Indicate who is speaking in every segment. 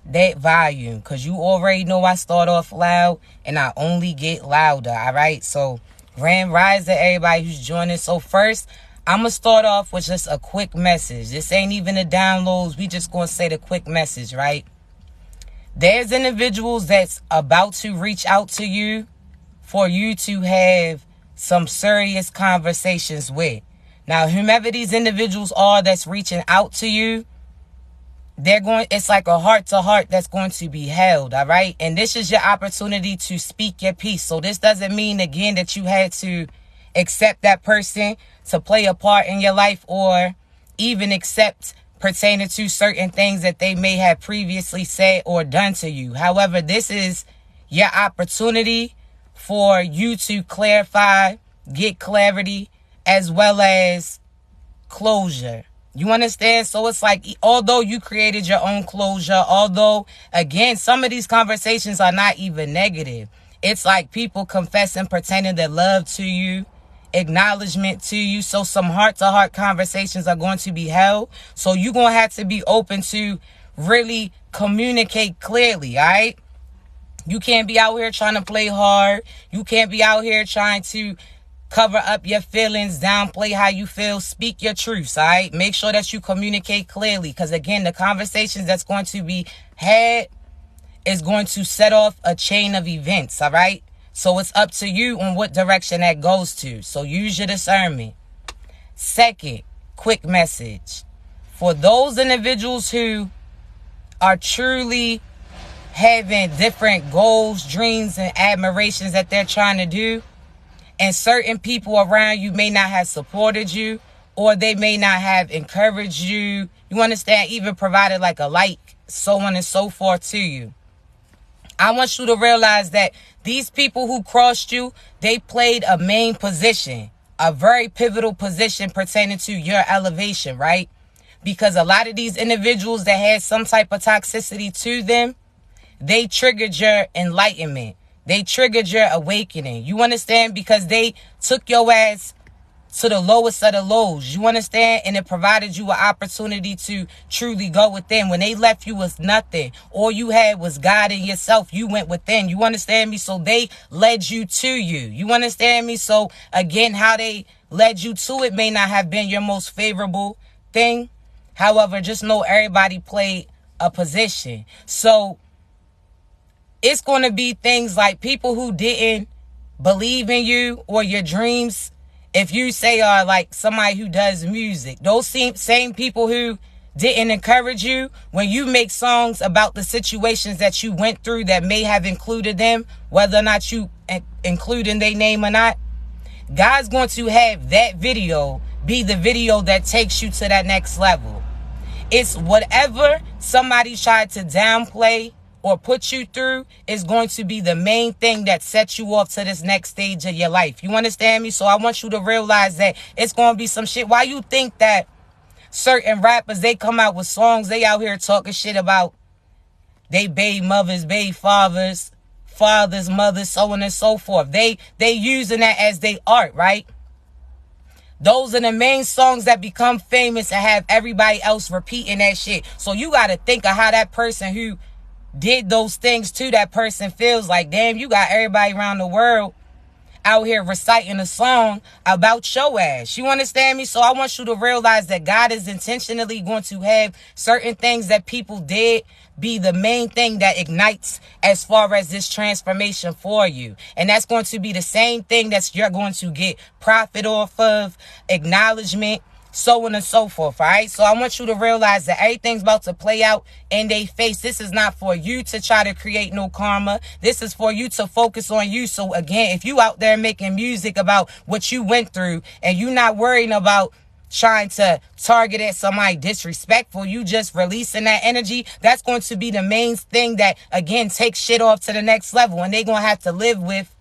Speaker 1: that volume, because you already know I start off loud and I only get louder. All right, so grand rise to everybody who's joining. So first, I'm gonna start off with just a quick message. This ain't even the downloads, we just gonna say the quick message, right? There's individuals that's about to reach out to you for you to have some serious conversations with. Now, whomever these individuals are that's reaching out to you, it's like a heart-to-heart that's going to be held, all right? And this is your opportunity to speak your piece. So this doesn't mean, again, that you had to accept that person to play a part in your life or even accept pertaining to certain things that they may have previously said or done to you. However, this is your opportunity for you to clarify, get clarity, as well as closure. You understand? So it's like, although you created your own closure, although, again, some of these conversations are not even negative. It's like people confessing, pretending their love to you, acknowledgement to you. So some heart-to-heart conversations are going to be held. So you're going to have to be open to really communicate clearly, all right? You can't be out here trying to play hard. You can't be out here trying to cover up your feelings, downplay how you feel. Speak your truths, all right? Make sure that you communicate clearly, because, again, the conversations that's going to be had is going to set off a chain of events, all right? So it's up to you on what direction that goes to. So use your discernment. Second, quick message. For those individuals who are truly having different goals, dreams, and admirations that they're trying to do, and certain people around you may not have supported you, or they may not have encouraged you, you understand, even provided like a like, so on and so forth to you. I want you to realize that these people who crossed you, they played a main position, a very pivotal position pertaining to your elevation, right? Because a lot of these individuals that had some type of toxicity to them, they triggered your enlightenment. They triggered your awakening. You understand? Because they took your ass to the lowest of the lows. You understand? And it provided you an opportunity to truly go within. When they left you with nothing, all you had was God and yourself. You went within. You understand me? So they led you to you. You understand me? So again, how they led you to it may not have been your most favorable thing. However, just know everybody played a position. So it's going to be things like people who didn't believe in you or your dreams. If you say are like somebody who does music, those same people who didn't encourage you when you make songs about the situations that you went through that may have included them, whether or not you include in their name or not, God's going to have that video be the video that takes you to that next level. It's whatever somebody tried to downplay or put you through is going to be the main thing that sets you off to this next stage of your life. You understand me? So I want you to realize that it's going to be some shit. Why you think that certain rappers, they come out with songs, they out here talking shit about they baby mothers, baby fathers, mothers, so on and so forth. They using that as they art, right? Those are the main songs that become famous and have everybody else repeating that shit. So you got to think of how that person who did those things to that person feels like. Damn, you got everybody around the world out here reciting a song about your ass. You understand me? So I want you to realize that God is intentionally going to have certain things that people did be the main thing that ignites as far as this transformation for you. And that's going to be the same thing that you're going to get profit off of, acknowledgement, so on and so forth, all right? So I want you to realize that everything's about to play out in their face. This is not for you to try to create no karma. This is for you to focus on you. So again, if you out there making music about what you went through and you not worrying about trying to target at somebody disrespectful, you just releasing that energy, that's going to be the main thing that, again, takes shit off to the next level. And they going to have to live with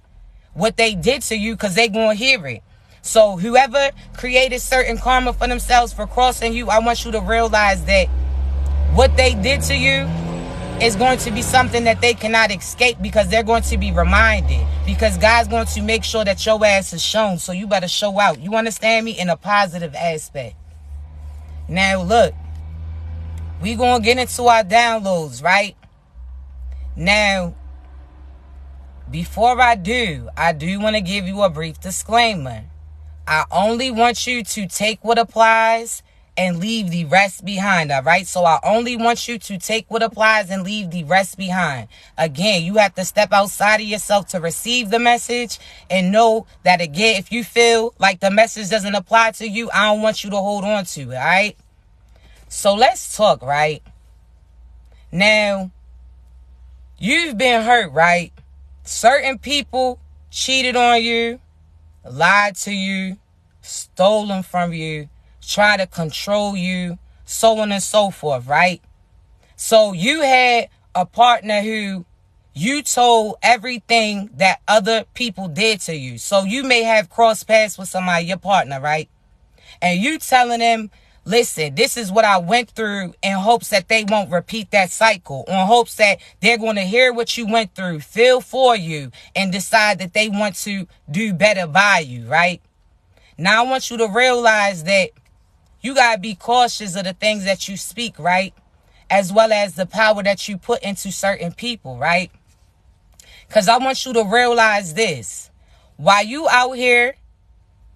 Speaker 1: what they did to you because they going to hear it. So whoever created certain karma for themselves for crossing you, I want you to realize that what they did to you is going to be something that they cannot escape, because they're going to be reminded, because God's going to make sure that your ass is shown. So you better show out. You understand me? In a positive aspect. Now look, we going to get into our downloads, right? Now, before I do want to give you a brief disclaimer. I only want you to take what applies and leave the rest behind, all right? So I only want you to take what applies and leave the rest behind. Again, you have to step outside of yourself to receive the message and know that, again, if you feel like the message doesn't apply to you, I don't want you to hold on to it, all right? So let's talk, right? Now, you've been hurt, right? Certain people cheated on you, lied to you, stolen from you, try to control you, so on and so forth, right? So you had a partner who you told everything that other people did to you. So you may have crossed paths with somebody, your partner, right? And you telling them, listen, this is what I went through, in hopes that they won't repeat that cycle, on hopes that they're going to hear what you went through, feel for you, and decide that they want to do better by you, right? Now I want you to realize that you got to be cautious of the things that you speak, right? As well as the power that you put into certain people, right? Because I want you to realize this. While you out here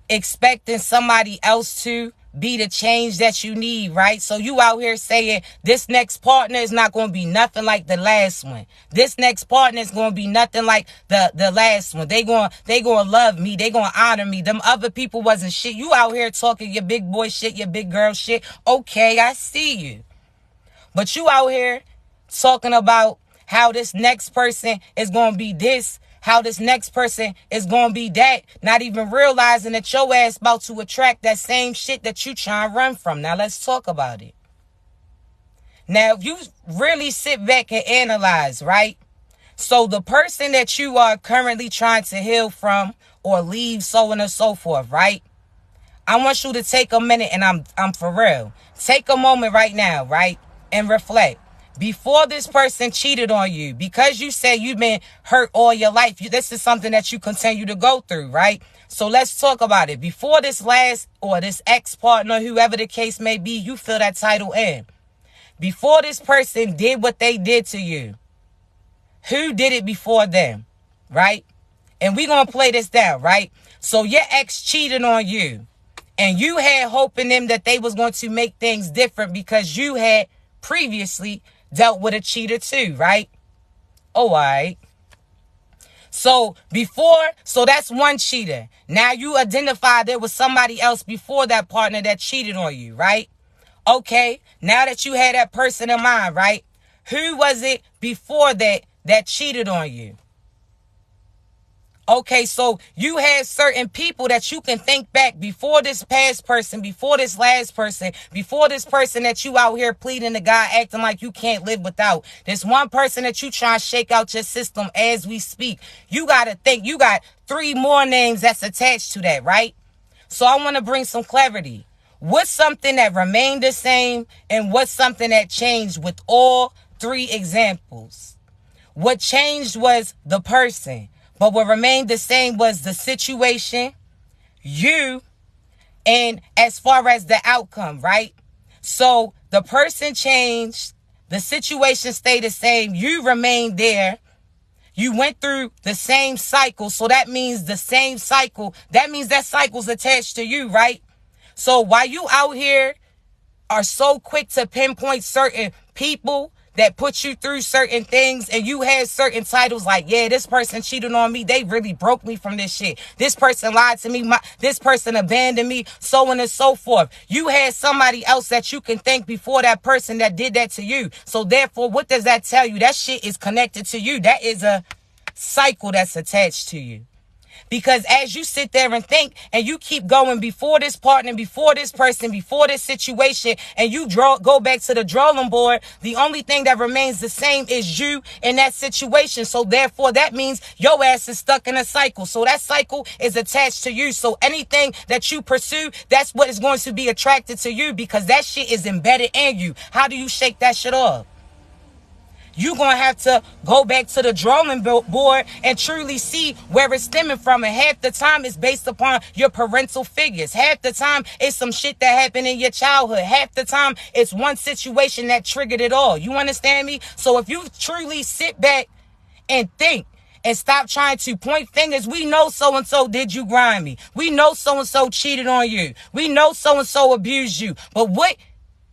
Speaker 1: expecting somebody else to be the change that you need, right? So you out here saying this next partner is not going to be nothing like the last one. This next partner is going to be nothing like the last one. They going to love me. They going to honor me. Them other people wasn't shit. You out here talking your big boy shit, your big girl shit. Okay, I see you. But you out here talking about how this next person is going to be this, how this next person is going to be that, not even realizing that your ass about to attract that same shit that you trying to run from. Now, let's talk about it. Now, if you really sit back and analyze, right? So the person that you are currently trying to heal from or leave, so on and so forth, right? I want you to take a minute, and I'm for real. Take a moment right now, right? And reflect. Before this person cheated on you, because you say you've been hurt all your life, this is something that you continue to go through, right? So let's talk about it. Before this last or this ex-partner, whoever the case may be, you fill that title in. Before this person did what they did to you, who did it before them, right? And we're going to play this down, right? So your ex cheated on you, and you had hope in them that they was going to make things different because you had previously dealt with a cheater too, right? Oh, all right. So that's one cheater. Now you identified there was somebody else before that partner that cheated on you, right? Okay, now that you had that person in mind, right? Who was it before that cheated on you? Okay, so you had certain people that you can think back before this past person, before this last person, before this person that you out here pleading to God, acting like you can't live without. This one person that you try to shake out your system as we speak. You got to think, you got 3 more names that's attached to that, right? So I want to bring some clarity. What's something that remained the same, and what's something that changed with all 3 examples? What changed was the person. But what remained the same was the situation, you, and as far as the outcome, right? So the person changed, the situation stayed the same, you remained there, you went through the same cycle, so that means the same cycle, that means that cycle's attached to you, right? So while you out here are so quick to pinpoint certain people that put you through certain things, and you had certain titles like, yeah, this person cheated on me, they really broke me from this shit, this person lied to me, this person abandoned me, so on and so forth. You had somebody else that you can thank before that person that did that to you. So therefore, what does that tell you? That shit is connected to you. That is a cycle that's attached to you. Because as you sit there and think, and you keep going before this partner, before this person, before this situation, and you go back to the drawing board, the only thing that remains the same is you in that situation. So therefore, that means your ass is stuck in a cycle. So that cycle is attached to you. So anything that you pursue, that's what is going to be attracted to you, because that shit is embedded in you. How do you shake that shit off? you're going to have to go back to the drawing board and truly see where it's stemming from. And half the time it's based upon your parental figures. Half the time it's some shit that happened in your childhood. Half the time it's one situation that triggered it all. You understand me? So if you truly sit back and think and stop trying to point fingers, we know so-and-so did you grimy. We know so-and-so cheated on you. We know so-and-so abused you. But what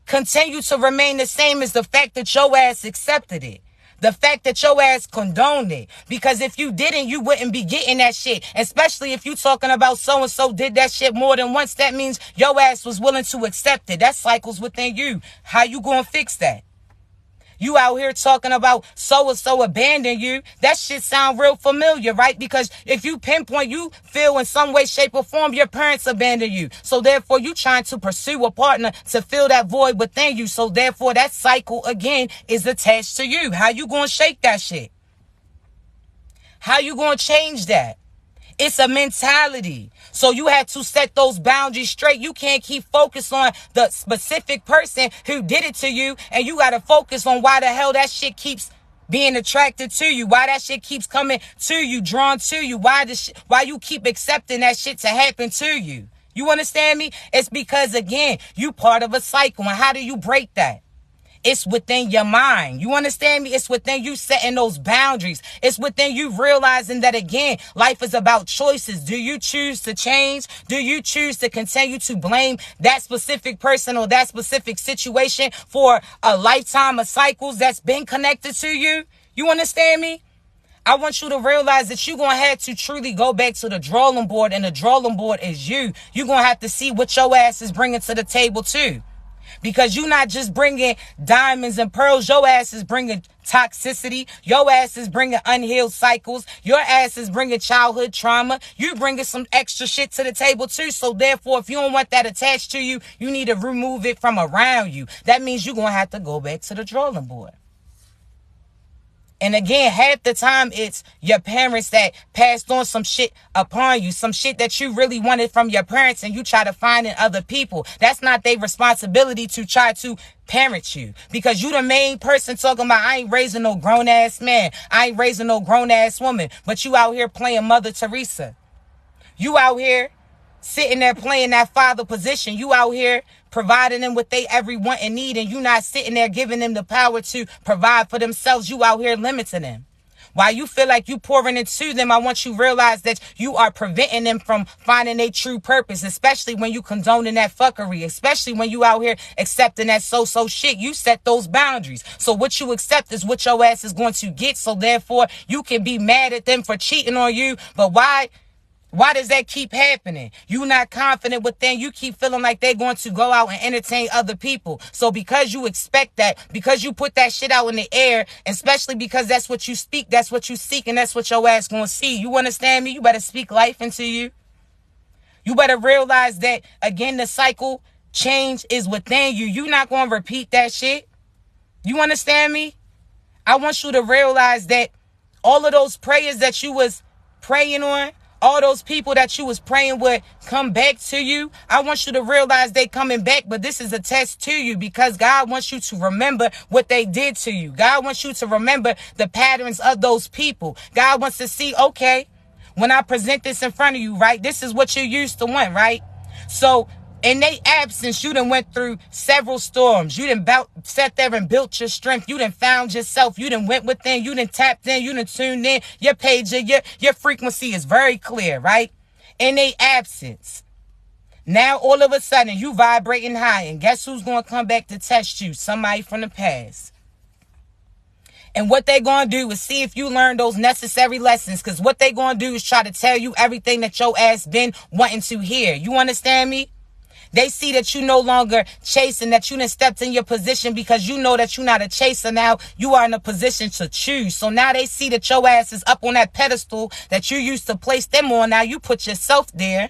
Speaker 1: continue to remain the same is the fact that your ass accepted it. The fact that your ass condoned it. Because if you didn't, you wouldn't be getting that shit. Especially if you talking about so-and-so did that shit more than once. That means your ass was willing to accept it. That cycles within you. How you gonna fix that? You out here talking about so-and-so abandoned you. That shit sound real familiar, right? Because if you pinpoint, you feel in some way, shape, or form your parents abandoned you. So therefore, you trying to pursue a partner to fill that void within you. So therefore, that cycle, again, is attached to you. How you gonna shake that shit? How you gonna change that? It's a mentality. So you have to set those boundaries straight. You can't keep focused on the specific person who did it to you. And you got to focus on why the hell that shit keeps being attracted to you. Why that shit keeps coming to you, drawn to you. Why you keep accepting that shit to happen to you. You understand me? It's because, again, you part of a cycle. And how do you break that? It's within your mind. You understand me? It's within you setting those boundaries. It's within you realizing that, again, life is about choices. Do you choose to change? Do you choose to continue to blame that specific person or that specific situation for a lifetime of cycles that's been connected to you? You understand me? I want you to realize that you're going to have to truly go back to the drawing board, and the drawing board is you. You're going to have to see what your ass is bringing to the table too. Because you're not just bringing diamonds and pearls. Your ass is bringing toxicity. Your ass is bringing unhealed cycles. Your ass is bringing childhood trauma. You bringing some extra shit to the table too. So therefore, if you don't want that attached to you, you need to remove it from around you. That means you're going to have to go back to the drawing board. And again, half the time it's your parents that passed on some shit upon you, some shit that you really wanted from your parents and you try to find in other people. That's not their responsibility to try to parent you, because you the main person talking about, I ain't raising no grown ass man. I ain't raising no grown ass woman. But you out here playing Mother Teresa. You out here sitting there playing that father position. You out here providing them what they every want and need, and you not sitting there giving them the power to provide for themselves. You out here limiting them. While you feel like you pouring into them, I want you to realize that you are preventing them from finding their true purpose, especially when you condoning that fuckery, especially when you out here accepting that so-so shit. You set those boundaries. So what you accept is what your ass is going to get. So therefore, you can be mad at them for cheating on you, but why does that keep happening? You not confident within. You keep feeling like they're going to go out and entertain other people. So because you expect that, because you put that shit out in the air, especially because that's what you speak, that's what you seek, and that's what your ass going to see. You understand me? You better speak life into you. You better realize that, again, the cycle change is within you. You're not going to repeat that shit. You understand me? I want you to realize that all of those prayers that you was praying on, all those people that you was praying would come back to you, I want you to realize they coming back, but this is a test to you, because God wants you to remember what they did to you. God wants you to remember the patterns of those people. God wants to see, okay, when I present this in front of you, right, this is what you used to want, right? So in their absence, you done went through several storms. You done sat there and built your strength. You done found yourself. You done went within. You done tapped in. You done tuned in. Your page, your frequency is very clear, right? In their absence. Now, all of a sudden, you vibrating high. And guess who's going to come back to test you? Somebody from the past. And what they going to do is see if you learn those necessary lessons. Because what they going to do is try to tell you everything that your ass been wanting to hear. You understand me? They see that you no longer chasing, that you done stepped in your position, because you know that you're not a chaser now. You are in a position to choose. So now they see that your ass is up on that pedestal that you used to place them on. Now you put yourself there.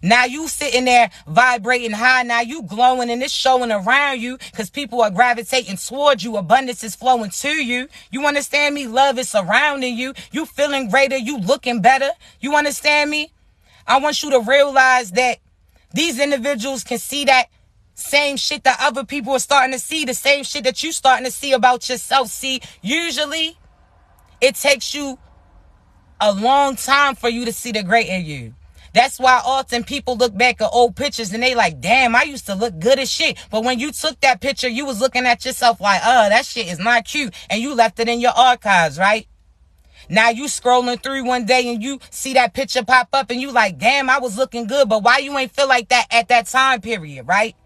Speaker 1: Now you sitting there vibrating high. Now you glowing, and it's showing around you because people are gravitating towards you. Abundance is flowing to you. You understand me? Love is surrounding you. You feeling greater. You looking better. You understand me? I want you to realize that these individuals can see that Same shit that other people are starting to see, the same shit that you starting to see about yourself. See, usually it takes you a long time for you to see the great in you. That's why often people look back at old pictures and they like, damn, I used to look good as shit. But when you took that picture, you was looking at yourself like, that shit is not cute. And you left it in your archives, right? Now you scrolling through one day and you see that picture pop up and you like, damn, I was looking good. But why you ain't feel like that at that time period, right?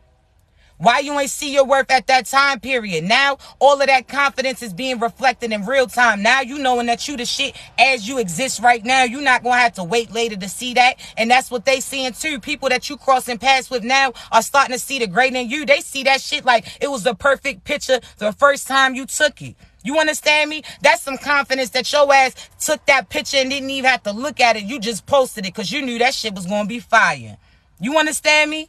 Speaker 1: Why you ain't see your worth at that time period? Now, all of that confidence is being reflected in real time. Now you knowing that you the shit as you exist right now. You're not going to have to wait later to see that. And that's what they seeing too. People that you crossing paths with now are starting to see the great in you. They see that shit like it was the perfect picture the first time you took it. You understand me? That's some confidence that your ass took that picture and didn't even have to look at it. You just posted it because you knew that shit was going to be fire. You understand me?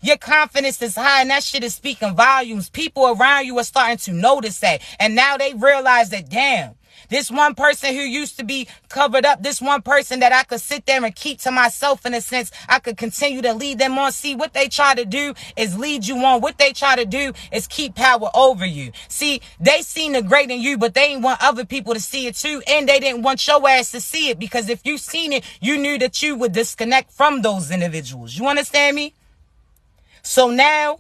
Speaker 1: Your confidence is high and that shit is speaking volumes. People around you are starting to notice that. And now they realize that, damn, this one person who used to be covered up, this one person that I could sit there and keep to myself in a sense, I could continue to lead them on. See, what they try to do is lead you on. What they try to do is keep power over you. See, they seen the great in you, but they didn't want other people to see it too. And they didn't want your ass to see it because if you seen it, you knew that you would disconnect from those individuals. You understand me? So now,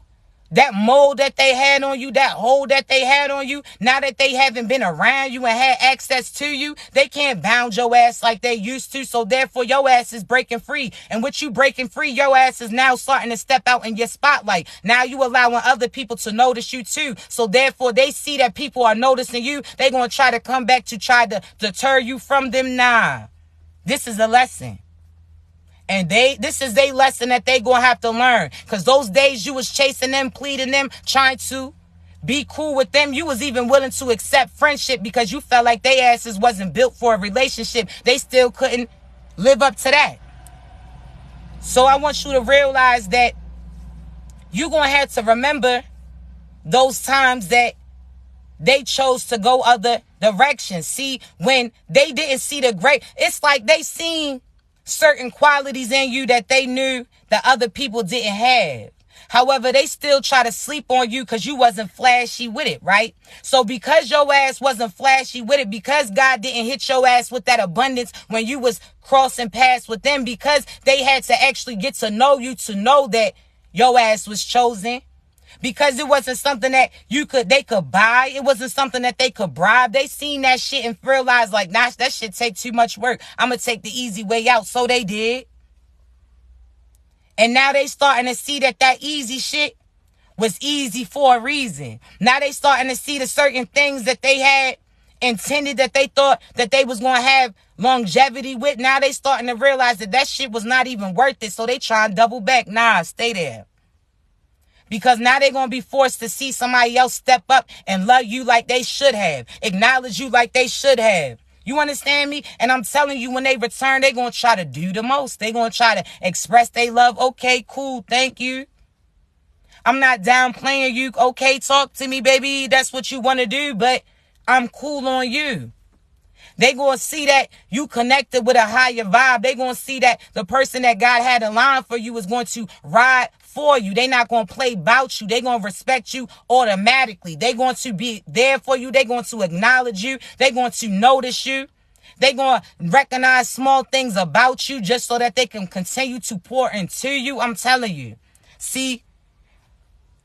Speaker 1: that mold that they had on you, that hold that they had on you, now that they haven't been around you and had access to you, they can't bound your ass like they used to. So therefore, your ass is breaking free. And with you breaking free, your ass is now starting to step out in your spotlight. Now you allowing other people to notice you too. So therefore, they see that people are noticing you. They're going to try to come back to try to deter you from them. Nah, this is a lesson. And this is their lesson that they gonna have to learn. Because those days you was chasing them, pleading them, trying to be cool with them. You was even willing to accept friendship because you felt like they asses wasn't built for a relationship. They still couldn't live up to that. So I want you to realize that you're gonna have to remember those times that they chose to go other directions. See, when they didn't see the great, it's like they seen certain qualities in you that they knew that other people didn't have. However, they still try to sleep on you because you wasn't flashy with it, right? So because your ass wasn't flashy with it, because God didn't hit your ass with that abundance when you was crossing paths with them, because they had to actually get to know you to know that your ass was chosen, because it wasn't something that they could buy. It wasn't something that they could bribe. They seen that shit and realized like, nah, that shit take too much work. I'm going to take the easy way out. So they did. And now they starting to see that easy shit was easy for a reason. Now they starting to see the certain things that they had intended that they thought that they was going to have longevity with. Now they starting to realize that shit was not even worth it. So they try and double back. Nah, stay there. Because now they're going to be forced to see somebody else step up and love you like they should have. Acknowledge you like they should have. You understand me? And I'm telling you, when they return, they're going to try to do the most. They're going to try to express their love. Okay, cool. Thank you. I'm not downplaying you. Okay, talk to me, baby. That's what you want to do. But I'm cool on you. They going to see that you connected with a higher vibe. They going to see that the person that God had in line for you is going to ride for you. They not going to play about you. They going to respect you automatically. They going to be there for you. They going to acknowledge you. They going to notice you. They going to recognize small things about you just so that they can continue to pour into you. I'm telling you. See,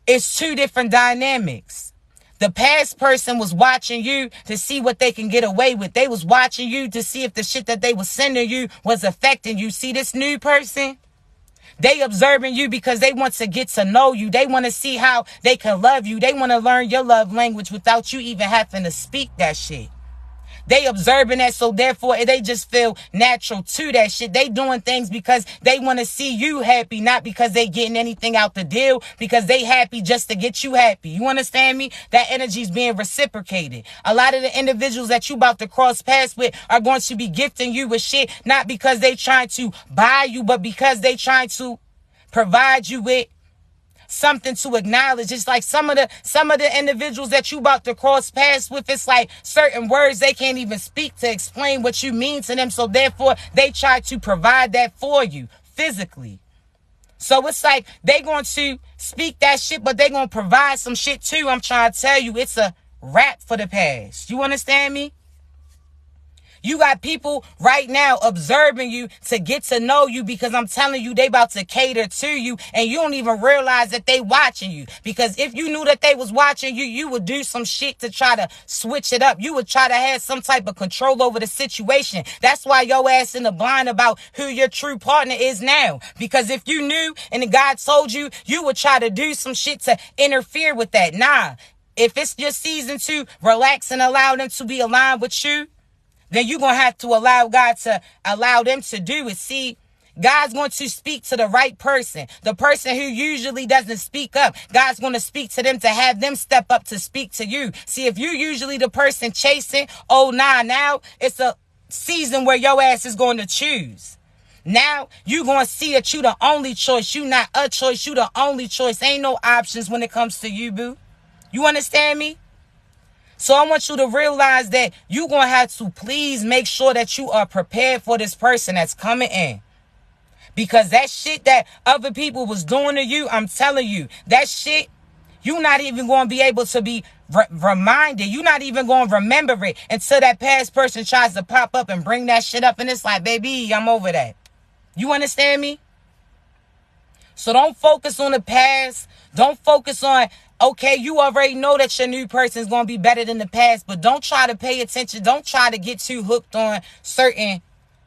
Speaker 1: it's two different dynamics. The past person was watching you to see what they can get away with. They was watching you to see if the shit that they was sending you was affecting you. See this new person? They observing you because they want to get to know you. They want to see how they can love you. They want to learn your love language without you even having to speak that shit. They observing that, so therefore they just feel natural to that shit. They doing things because they want to see you happy, not because they getting anything out the deal, because they happy just to get you happy. You understand me? That energy is being reciprocated. A lot of the individuals that you about to cross paths with are going to be gifting you with shit, not because they trying to buy you, but because they trying to provide you with something to acknowledge. It's like some of the individuals that you about to cross paths with, it's like certain words they can't even speak to explain what you mean to them. So therefore, they try to provide that for you physically. So it's like they going to speak that shit, but they going to provide some shit too. I'm trying to tell you, it's a wrap for the past. You understand me? You got people right now observing you to get to know you, because I'm telling you, they about to cater to you, and you don't even realize that they watching you. Because if you knew that they was watching you, you would do some shit to try to switch it up. You would try to have some type of control over the situation. That's why your ass in the blind about who your true partner is now. Because if you knew and God told you, you would try to do some shit to interfere with that. Nah, if it's your season to relax and allow them to be aligned with you, then you're going to have to allow God to allow them to do it. See, God's going to speak to the right person. The person who usually doesn't speak up, God's going to speak to them to have them step up to speak to you. See, if you're usually the person chasing, now it's a season where your ass is going to choose. Now you're going to see that you the only choice. You not a choice. You the only choice. Ain't no options when it comes to you, boo. You understand me? So I want you to realize that you're going to have to please make sure that you are prepared for this person that's coming in. Because that shit that other people was doing to you, I'm telling you, that shit, you're not even going to be able to be reminded. You're not even going to remember it until that past person tries to pop up and bring that shit up. And it's like, baby, I'm over that. You understand me? So don't focus on the past. Don't focus on, okay, you already know that your new person is going to be better than the past, but don't try to pay attention. Don't try to get too hooked on certain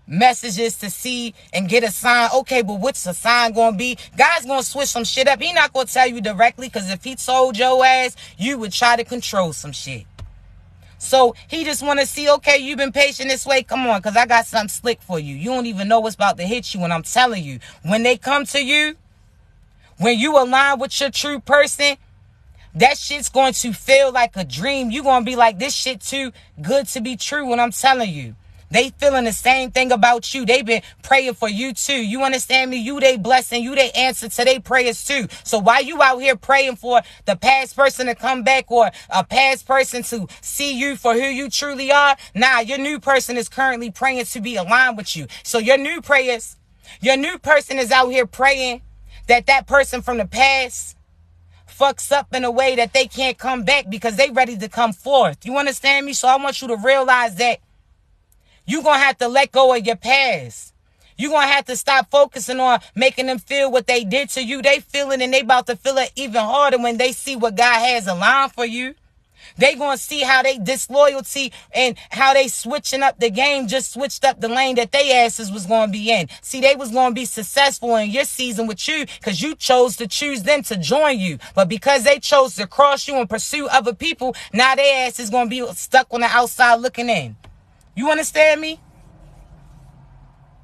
Speaker 1: messages to see and get a sign. Okay, but what's the sign going to be? God's going to switch some shit up. He not going to tell you directly, because if he told your ass, you would try to control some shit. So he just want to see, okay, you've been patient this way. Come on, because I got something slick for you. You don't even know what's about to hit you. And I'm telling you, when they come to you, when you align with your true person, that shit's going to feel like a dream. You're going to be like, this shit too good to be true. And I'm telling you, they feeling the same thing about you. They've been praying for you too. You understand me? You they blessing. You they answer to their prayers too. So while you out here praying for the past person to come back, or a past person to see you for who you truly are, your new person is currently praying to be aligned with you. So your new person is out here praying that person from the past fucks up in a way that they can't come back, because they ready to come forth. You understand me? So I want you to realize that you're going to have to let go of your past. You're going to have to stop focusing on making them feel what they did to you. They feel it, and they about to feel it even harder when they see what God has aligned for you. They going to see how they disloyalty and how they switching up the game just switched up the lane that they asses was going to be in. See, they was going to be successful in your season with you because you chose to choose them to join you. But because they chose to cross you and pursue other people, now their ass is going to be stuck on the outside looking in. You understand me?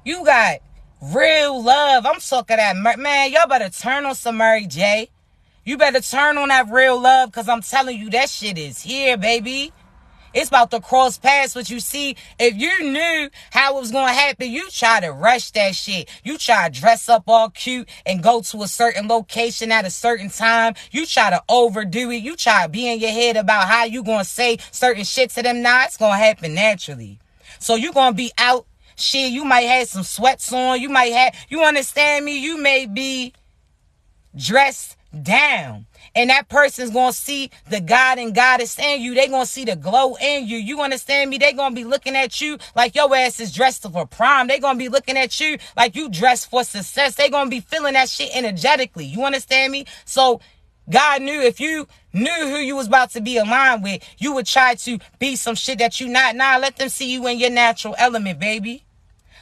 Speaker 1: You got real love. I'm talking that, man, y'all better turn on some Mary J. You better turn on that real love, because I'm telling you, that shit is here, baby. It's about to cross paths. But you see, if you knew how it was going to happen, you try to rush that shit. You try to dress up all cute and go to a certain location at a certain time. You try to overdo it. You try to be in your head about how you going to say certain shit to them. It's going to happen naturally. So you're going to be out. Shit, you might have some sweats on. You understand me? You may be dressed down, and that person's gonna see the God and Goddess in you. They gonna see the glow in you. You understand me? They gonna be looking at you like your ass is dressed for prom. They gonna be looking at you like you dressed for success. They gonna be feeling that shit energetically. You understand me? So God knew if you knew who you was about to be aligned with, you would try to be some shit that you not. Let them see you in your natural element, baby.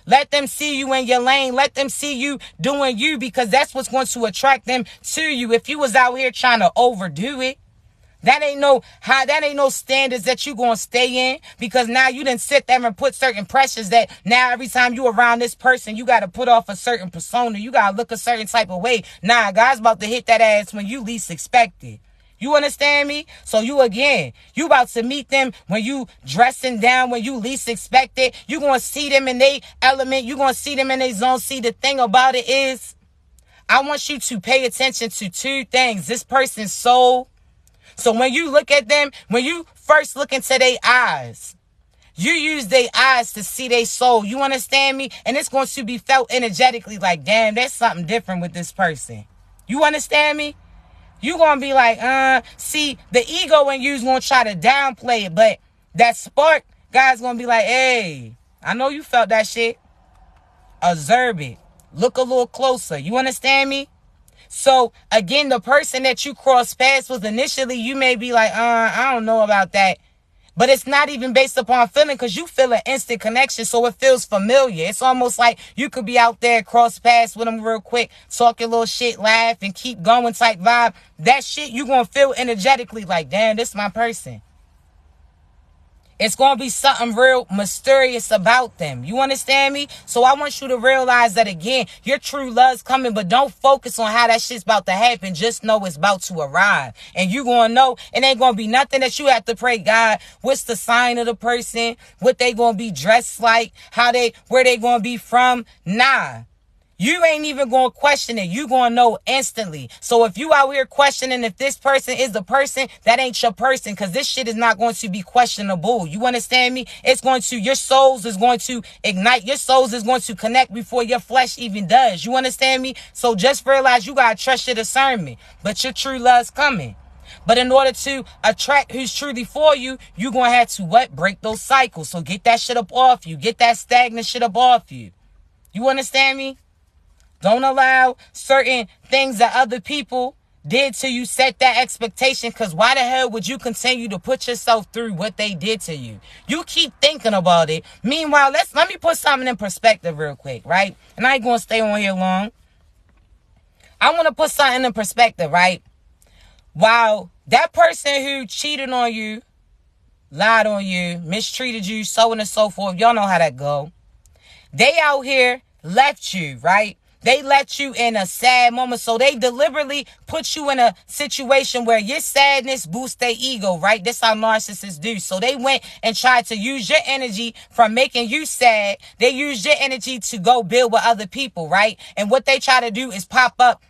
Speaker 1: Let them see you in your lane. Let them see you doing you, because that's what's going to attract them to you. If you was out here trying to overdo it, that ain't no standards that you going to stay in, because now you done sit there and put certain pressures that now every time you around this person, you got to put off a certain persona. You got to look a certain type of way. God's about to hit that ass when you least expect it. You understand me? So you about to meet them when you dressing down, when you least expect it. You going to see them in their element. You going to see them in their zone. See, the thing about it is, I want you to pay attention to two things. This person's soul. So when you look at them, when you first look into their eyes, You use their eyes to see their soul. You understand me? And it's going to be felt energetically like, damn, there's something different with this person. You understand me? You going to be like, see, the ego in you is going to try to downplay it. But that spark, God's going to be like, hey, I know you felt that shit. Observe it. Look a little closer. You understand me? So, again, the person that you cross paths with initially, you may be like, I don't know about that. But it's not even based upon feeling, because you feel an instant connection, so it feels familiar. It's almost like you could be out there, cross paths with them real quick, talk your little shit, laugh, and keep going type vibe. That shit, you going to feel energetically like, damn, this is my person. It's going to be something real mysterious about them. You understand me? So I want you to realize that, again, your true love's coming, but don't focus on how that shit's about to happen. Just know it's about to arrive. And you going to know it ain't going to be nothing that you have to pray, God, what's the sign of the person? What they going to be dressed like? Where they going to be from? Nah. You ain't even going to question it. You going to know instantly. So if you out here questioning if this person is the person, that ain't your person, because this shit is not going to be questionable. You understand me? Your souls is going to ignite. Your souls is going to connect before your flesh even does. You understand me? So just realize you got to trust your discernment. But your true love's coming. But in order to attract who's truly for you, you're going to have to what? Break those cycles. So get that shit up off you. Get that stagnant shit up off you. You understand me? Don't allow certain things that other people did to you set that expectation, because why the hell would you continue to put yourself through what they did to you? You keep thinking about it. Meanwhile, let me put something in perspective real quick, right? And I ain't going to stay on here long. I want to put something in perspective, right? While that person who cheated on you, lied on you, mistreated you, so on and so forth, y'all know how that go. They out here left you, right? They left you in a sad moment. So they deliberately put you in a situation where your sadness boosts their ego, right? That's how narcissists do. So they went and tried to use your energy from making you sad. They used your energy to go build with other people, right? And what they try to do is pop up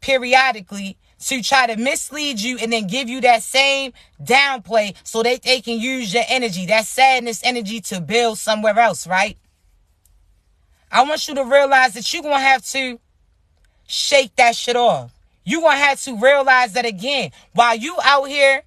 Speaker 1: periodically to try to mislead you and then give you that same downplay so that they can use your energy, that sadness energy, to build somewhere else, right? I want you to realize that you're going to have to shake that shit off. You're going to have to realize that, again, while you out here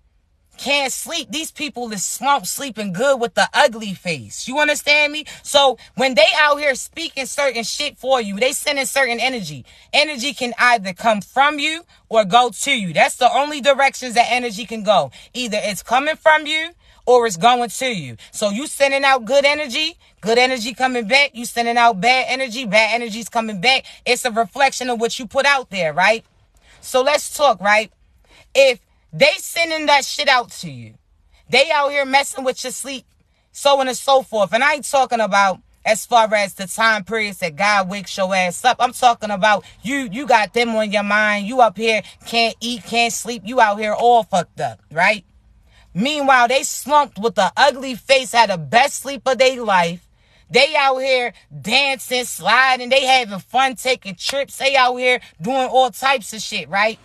Speaker 1: can't sleep, these people is slumped sleeping good with the ugly face. You understand me? So when they out here speaking certain shit for you, they sending certain energy. Energy can either come from you or go to you. That's the only directions that energy can go. Either it's coming from you or it's going to you. So you sending out good energy coming back. You sending out bad energy's coming back. It's a reflection of what you put out there, right? So let's talk, right? If they sending that shit out to you, they out here messing with your sleep, so on and so forth. And I ain't talking about as far as the time periods that God wakes your ass up. I'm talking about you got them on your mind. You up here can't eat, can't sleep. You out here all fucked up, right? Meanwhile, they slumped with the ugly face, had the best sleep of their life. They out here dancing, sliding. They having fun, taking trips. They out here doing all types of shit, right?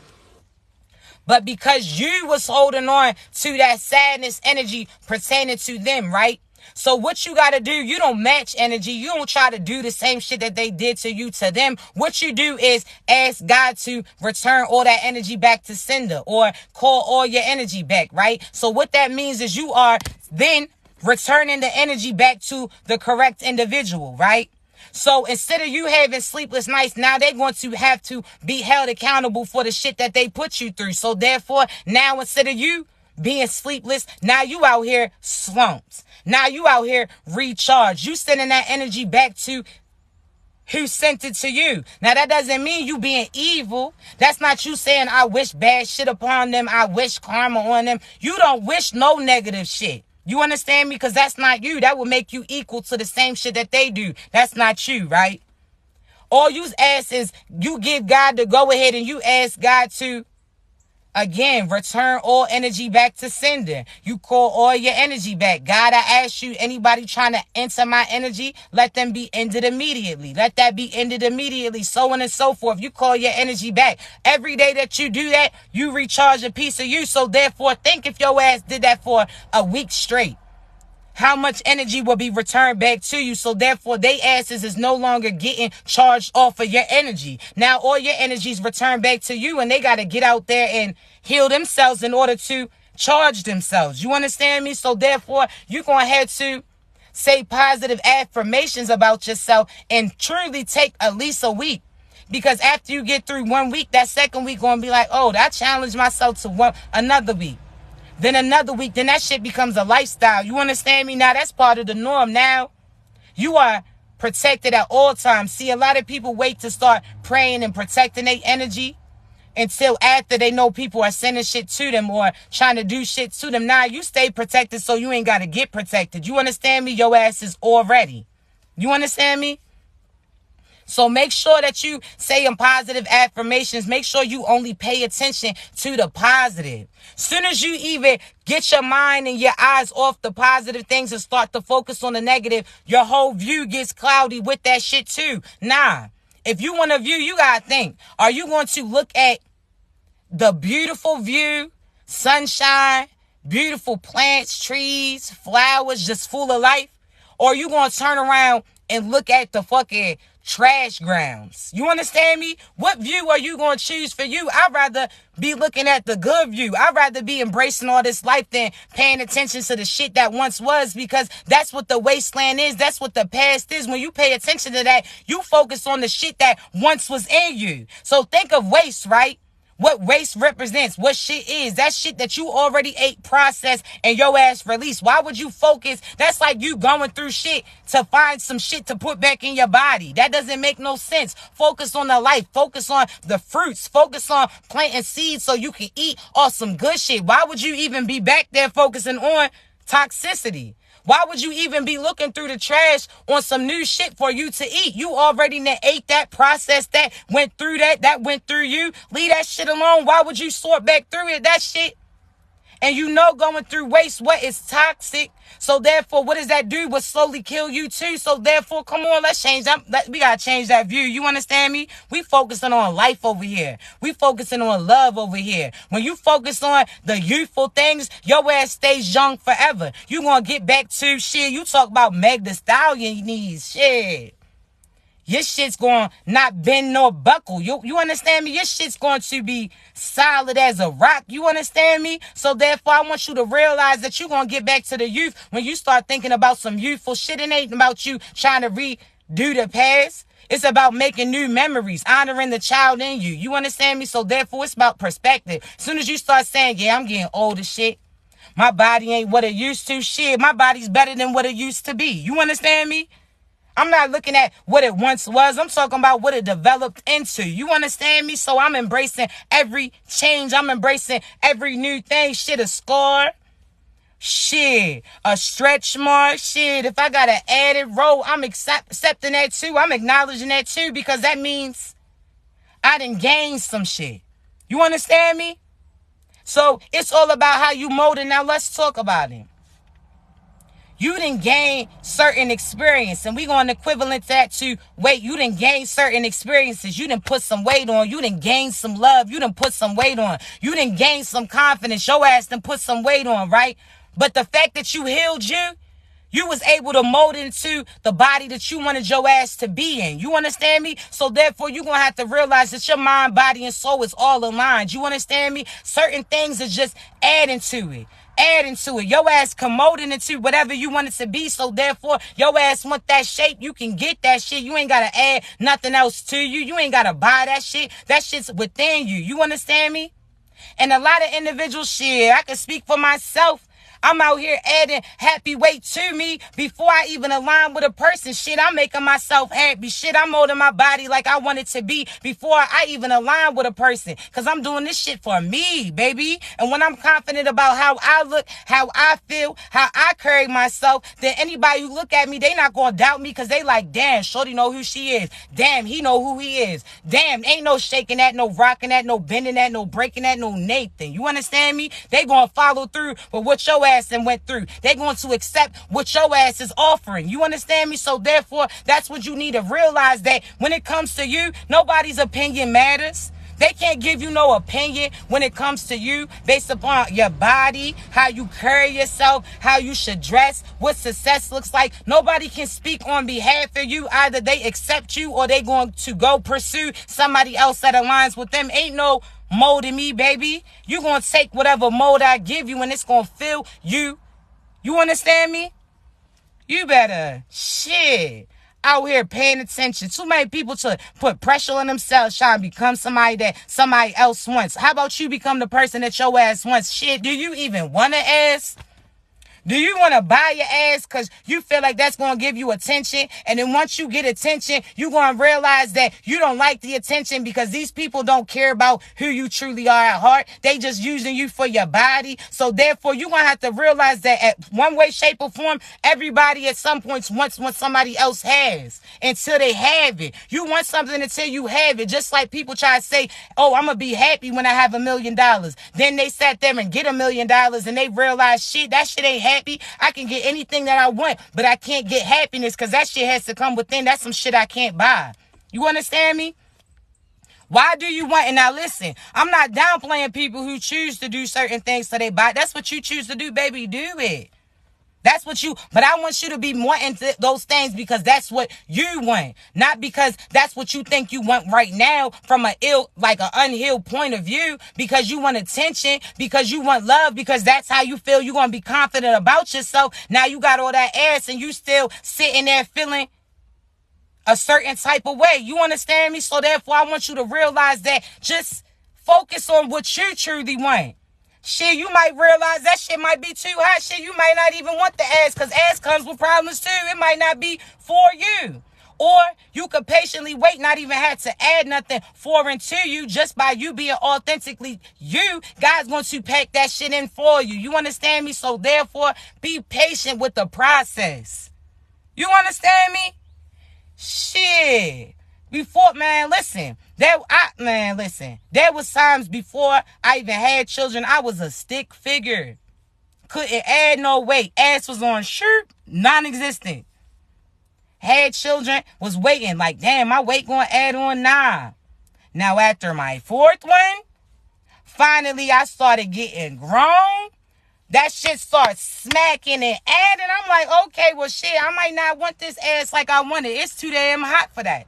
Speaker 1: But because you was holding on to that sadness energy pertaining to them, right? So what you got to do, you don't match energy. You don't try to do the same shit that they did to you to them. What you do is ask God to return all that energy back to sender, or call all your energy back, right? So what that means is you are then returning the energy back to the correct individual, right? So instead of you having sleepless nights, now they're going to have to be held accountable for the shit that they put you through. So therefore, now instead of you being sleepless, now you out here slumped. Now you out here recharged. You sending that energy back to who sent it to you. Now that doesn't mean you being evil. That's not you saying I wish bad shit upon them. I wish karma on them. You don't wish no negative shit. You understand me? Because that's not you. That would make you equal to the same shit that they do. That's not you, right? All you ask is you give God the go ahead and you ask God to, again, return all energy back to sender. You call all your energy back. God, I ask you, anybody trying to enter my energy, let them be ended immediately. Let that be ended immediately, so on and so forth. You call your energy back. Every day that you do that, you recharge a piece of you. So therefore, think if your ass did that for a week straight. how much energy will be returned back to you. So therefore, they asses is no longer getting charged off of your energy. Now all your energy is returned back to you, and they got to get out there and heal themselves in order to charge themselves. You understand me? So therefore, you're going to have to say positive affirmations about yourself and truly take at least a week. Because after you get through 1 week, that second week going to be like, oh, I challenged myself to another week. Then another week, then that shit becomes a lifestyle. You understand me? Now that's part of the norm. Now you are protected at all times. See, a lot of people wait to start praying and protecting their energy until after they know people are sending shit to them or trying to do shit to them. Now you stay protected so you ain't got to get protected. You understand me? Your ass is already. You understand me? So make sure that you say positive affirmations. Make sure you only pay attention to the positive. Soon as you even get your mind and your eyes off the positive things and start to focus on the negative, your whole view gets cloudy with that shit too. Nah, if you want a view, you gotta think. Are you going to look at the beautiful view, sunshine, beautiful plants, trees, flowers, just full of life? Or are you going to turn around and look at the fucking trash grounds? You understand me? What view are you going to choose for you? I'd rather be looking at the good view. I'd rather be embracing all this life than paying attention to the shit that once was, because that's what the wasteland is. That's what the past is. When you pay attention to that, you focus on the shit that once was in you. So think of waste, right? What waste represents, what shit is. That shit that you already ate, processed, and your ass released. Why would you focus? That's like you going through shit to find some shit to put back in your body. That doesn't make no sense. Focus on the life. Focus on the fruits. Focus on planting seeds so you can eat all some good shit. Why would you even be back there focusing on toxicity? Why would you even be looking through the trash on some new shit for you to eat? You already ate that, processed that, went through that went through you. Leave that shit alone. Why would you sort back through it? That shit. And you know going through waste, what is toxic. So therefore, what does that do? Will slowly kill you too. So therefore, come on, let's change that. We got to change that view. You understand me? We focusing on life over here. We focusing on love over here. When you focus on the youthful things, your ass stays young forever. You going to get back to shit. You talk about Meg Thee Stallion needs shit. Your shit's going to not bend nor buckle. You understand me? Your shit's going to be solid as a rock. You understand me? So therefore, I want you to realize that you're going to get back to the youth when you start thinking about some youthful shit. It ain't about you trying to redo the past. It's about making new memories, honoring the child in you. You understand me? So therefore, it's about perspective. As soon as you start saying, yeah, I'm getting old as shit. My body ain't what it used to. Shit, my body's better than what it used to be. You understand me? I'm not looking at what it once was. I'm talking about what it developed into. You understand me? So I'm embracing every change. I'm embracing every new thing. Shit, a scar. Shit, a stretch mark. Shit, if I got an added row, I'm accepting that too. I'm acknowledging that too, because that means I done gained some shit. You understand me? So it's all about how you mold it. Now let's talk about it. You didn't gain certain experience, and we going to equivalent that to weight. You didn't gain certain experiences. You didn't put some weight on. You didn't gain some love. You didn't put some weight on. You didn't gain some confidence. Your ass done put some weight on, right? But the fact that you healed you was able to mold into the body that you wanted your ass to be in. You understand me? So therefore, you're going to have to realize that your mind, body, and soul is all aligned. You understand me? Certain things are just adding to it. Your ass can mold it into whatever you want it to be. So therefore, your ass want that shape. You can get that shit. You ain't got to add nothing else to you. You ain't got to buy that shit. That shit's within you. You understand me? And a lot of individuals, shit, I can speak for myself. I'm out here adding happy weight to me before I even align with a person. Shit, I'm making myself happy. Shit, I'm molding my body like I want it to be before I even align with a person. Because I'm doing this shit for me, baby. And when I'm confident about how I look, how I feel, how I carry myself, then anybody who look at me, they not going to doubt me, because they like, damn, shorty know who she is. Damn, he know who he is. Damn, ain't no shaking that, no rocking that, no bending that, no breaking that, no Nathan. You understand me? They going to follow through with what your ass and went through. They're going to accept what your ass is offering. You understand me? So therefore, that's what you need to realize, that when it comes to you, nobody's opinion matters. They can't give you no opinion when it comes to you based upon your body, how you carry yourself, how you should dress, what success looks like. Nobody can speak on behalf of you. Either they accept you or they going to go pursue somebody else that aligns with them. Ain't no mold in me, baby. You going to take whatever mold I give you and it's going to fill you. You understand me? You better, shit, out here paying attention. Too many people to put pressure on themselves trying to become somebody that somebody else wants. How about you become the person that your ass wants? Shit, do you even want an ass? Do you want to buy your ass because you feel like that's going to give you attention? And then once you get attention, you're going to realize that you don't like the attention because these people don't care about who you truly are at heart. They just using you for your body. So therefore, you're going to have to realize that at one way, shape, or form, everybody at some points wants what somebody else has until they have it. You want something until you have it. Just like people try to say, oh, I'm going to be happy when I have $1 million. Then they sat there and get $1 million and they realize, shit, that shit ain't happy. I can get anything that I want, but I can't get happiness because that shit has to come within. That's some shit I can't buy. You understand me? Why do you want? And now listen, I'm not downplaying people who choose to do certain things so they buy. That's what you choose to do, baby. Do it. That's what you, but I want you to be wanting those things because that's what you want. Not because that's what you think you want right now from an unhealed point of view, because you want attention, because you want love, because that's how you feel you're going to be confident about yourself. Now you got all that ass and you still sitting there feeling a certain type of way. You understand me? So therefore, I want you to realize that just focus on what you truly want. Shit, you might realize that shit might be too hot. Shit, you might not even want the ass because ass comes with problems too. It might not be for you. Or you could patiently wait, not even have to add nothing foreign to you. Just by you being authentically you, God's going to pack that shit in for you. You understand me? So therefore, be patient with the process. You understand me? Shit. Before, man, listen. There was times before I even had children, I was a stick figure. Couldn't add no weight. Ass was on shirt, non-existent. Had children, was waiting like, damn, my weight gonna add on. Nah. Now after my fourth one, finally I started getting grown. That shit starts smacking and adding. I'm like, okay, well shit, I might not want this ass like I want it. It's too damn hot for that.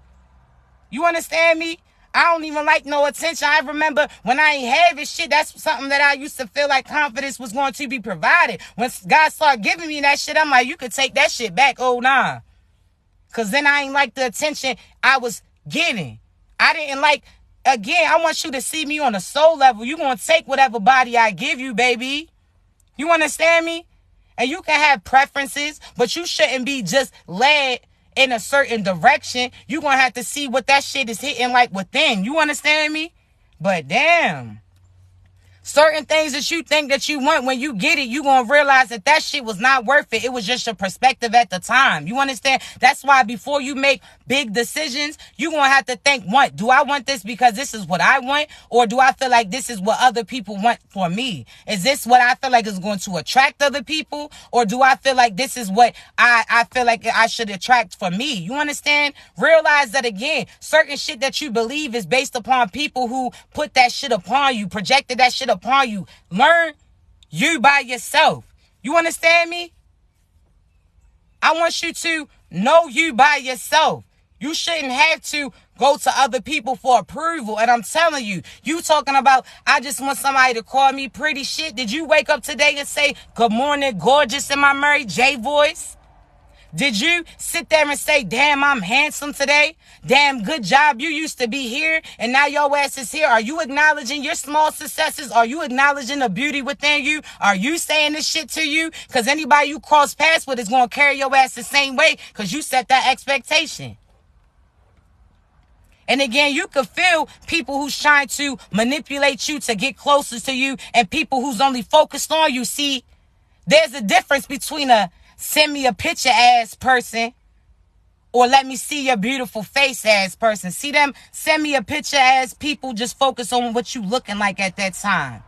Speaker 1: You understand me? I don't even like no attention. I remember when I ain't have it, shit, that's something that I used to feel like confidence was going to be provided. When God started giving me that shit, I'm like, you could take that shit back. Oh, nah. Because then I ain't like the attention I was getting. I didn't like, again, I want you to see me on a soul level. You going to take whatever body I give you, baby. You understand me? And you can have preferences, but you shouldn't be just led in a certain direction. You're going to have to see what that shit is hitting like within. You understand me? But damn. Certain things that you think that you want, when you get it, you're going to realize that that shit was not worth it. It was just your perspective at the time. You understand? That's why before you make big decisions, you're going to have to think, what, do I want this because this is what I want? Or do I feel like this is what other people want for me? Is this what I feel like is going to attract other people? Or do I feel like this is what I feel like I should attract for me? You understand? Realize that again, certain shit that you believe is based upon people who put that shit upon you, projected that shit upon you. Learn you by yourself. You understand me? I want you to know you by yourself. You shouldn't have to go to other people for approval. And I'm telling you, you talking about, I just want somebody to call me pretty shit. Did you wake up today and say, good morning, gorgeous, in my Mary J voice? Did you sit there and say, damn, I'm handsome today? Damn, good job. You used to be here and now your ass is here. Are you acknowledging your small successes? Are you acknowledging the beauty within you? Are you saying this shit to you? Because anybody you cross paths with is going to carry your ass the same way because you set that expectation. And again, you could feel people who's trying to manipulate you to get closer to you and people who's only focused on you. See, there's a difference between a send me a picture ass person or let me see your beautiful face ass person. See them send me a picture ass people just focus on what you looking like at that time.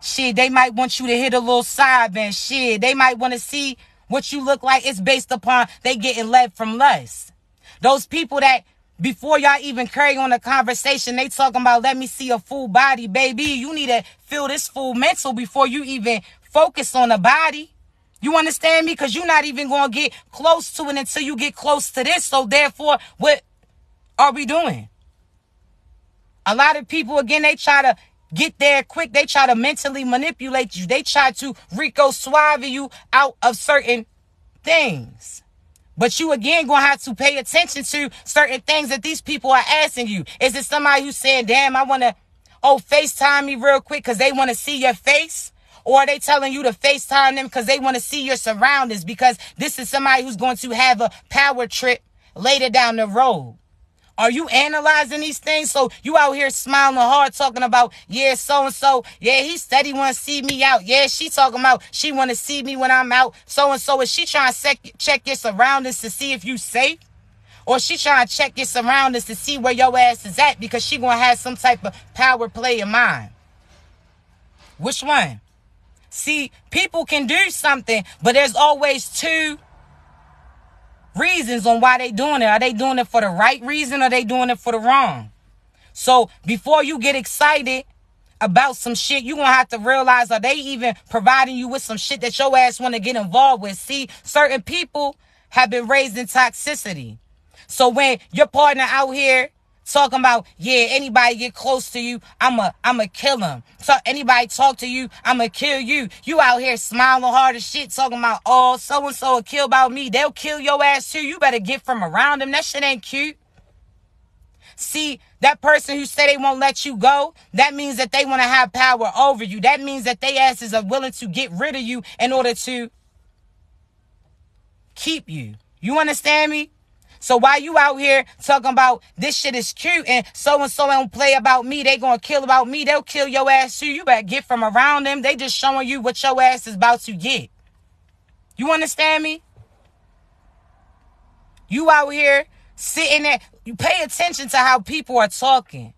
Speaker 1: Shit, they might want you to hit a little side bend. Shit, they might want to see what you look like. It's based upon they getting led from lust. Those people that Before y'all even carry on the conversation, they talking about, let me see a full body, baby. You need to feel this full mental before you even focus on the body. You understand me? Because you're not even going to get close to it until you get close to this. So therefore, what are we doing? A lot of people, again, they try to get there quick. They try to mentally manipulate you. They try to Rico Suave you out of certain things. But you, again, going to have to pay attention to certain things that these people are asking you. Is it somebody who's saying, damn, I want to, FaceTime me real quick because they want to see your face? Or are they telling you to FaceTime them because they want to see your surroundings? Because this is somebody who's going to have a power trip later down the road. Are you analyzing these things? So you out here smiling hard talking about, yeah, so-and-so. Yeah, he said he want to see me out. Yeah, she talking about she want to see me when I'm out. So-and-so, is she trying to check your surroundings to see if you safe? Or she trying to check your surroundings to see where your ass is at because she going to have some type of power play in mind? Which one? See, people can do something, but there's always two reasons on why they doing it. Are they doing it for the right reason or are they doing it for the wrong? So before you get excited about some shit, you're going to have to realize, are they even providing you with some shit that your ass want to get involved with? See, certain people have been raised in toxicity. So when your partner out here talking about, yeah, anybody get close to you, I'ma kill him. So anybody talk to you, I'ma kill you. You out here smiling hard as shit, talking about, oh, so-and-so will kill about me. They'll kill your ass too. You better get from around them. That shit ain't cute. See, that person who say they won't let you go, that means that they want to have power over you. That means that they asses are willing to get rid of you in order to keep you. You understand me? So while you out here talking about this shit is cute and so-and-so don't play about me, they gonna kill about me, they'll kill your ass too. You better get from around them. They just showing you what your ass is about to get. You understand me? You out here sitting there, you pay attention to how people are talking.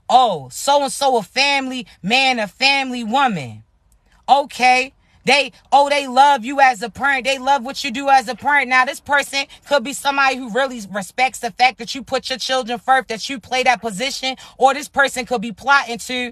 Speaker 1: Oh, so-and-so a family man, a family woman. Okay. They love you as a parent. They love what you do as a parent. Now, this person could be somebody who really respects the fact that you put your children first, that you play that position. Or this person could be plotting to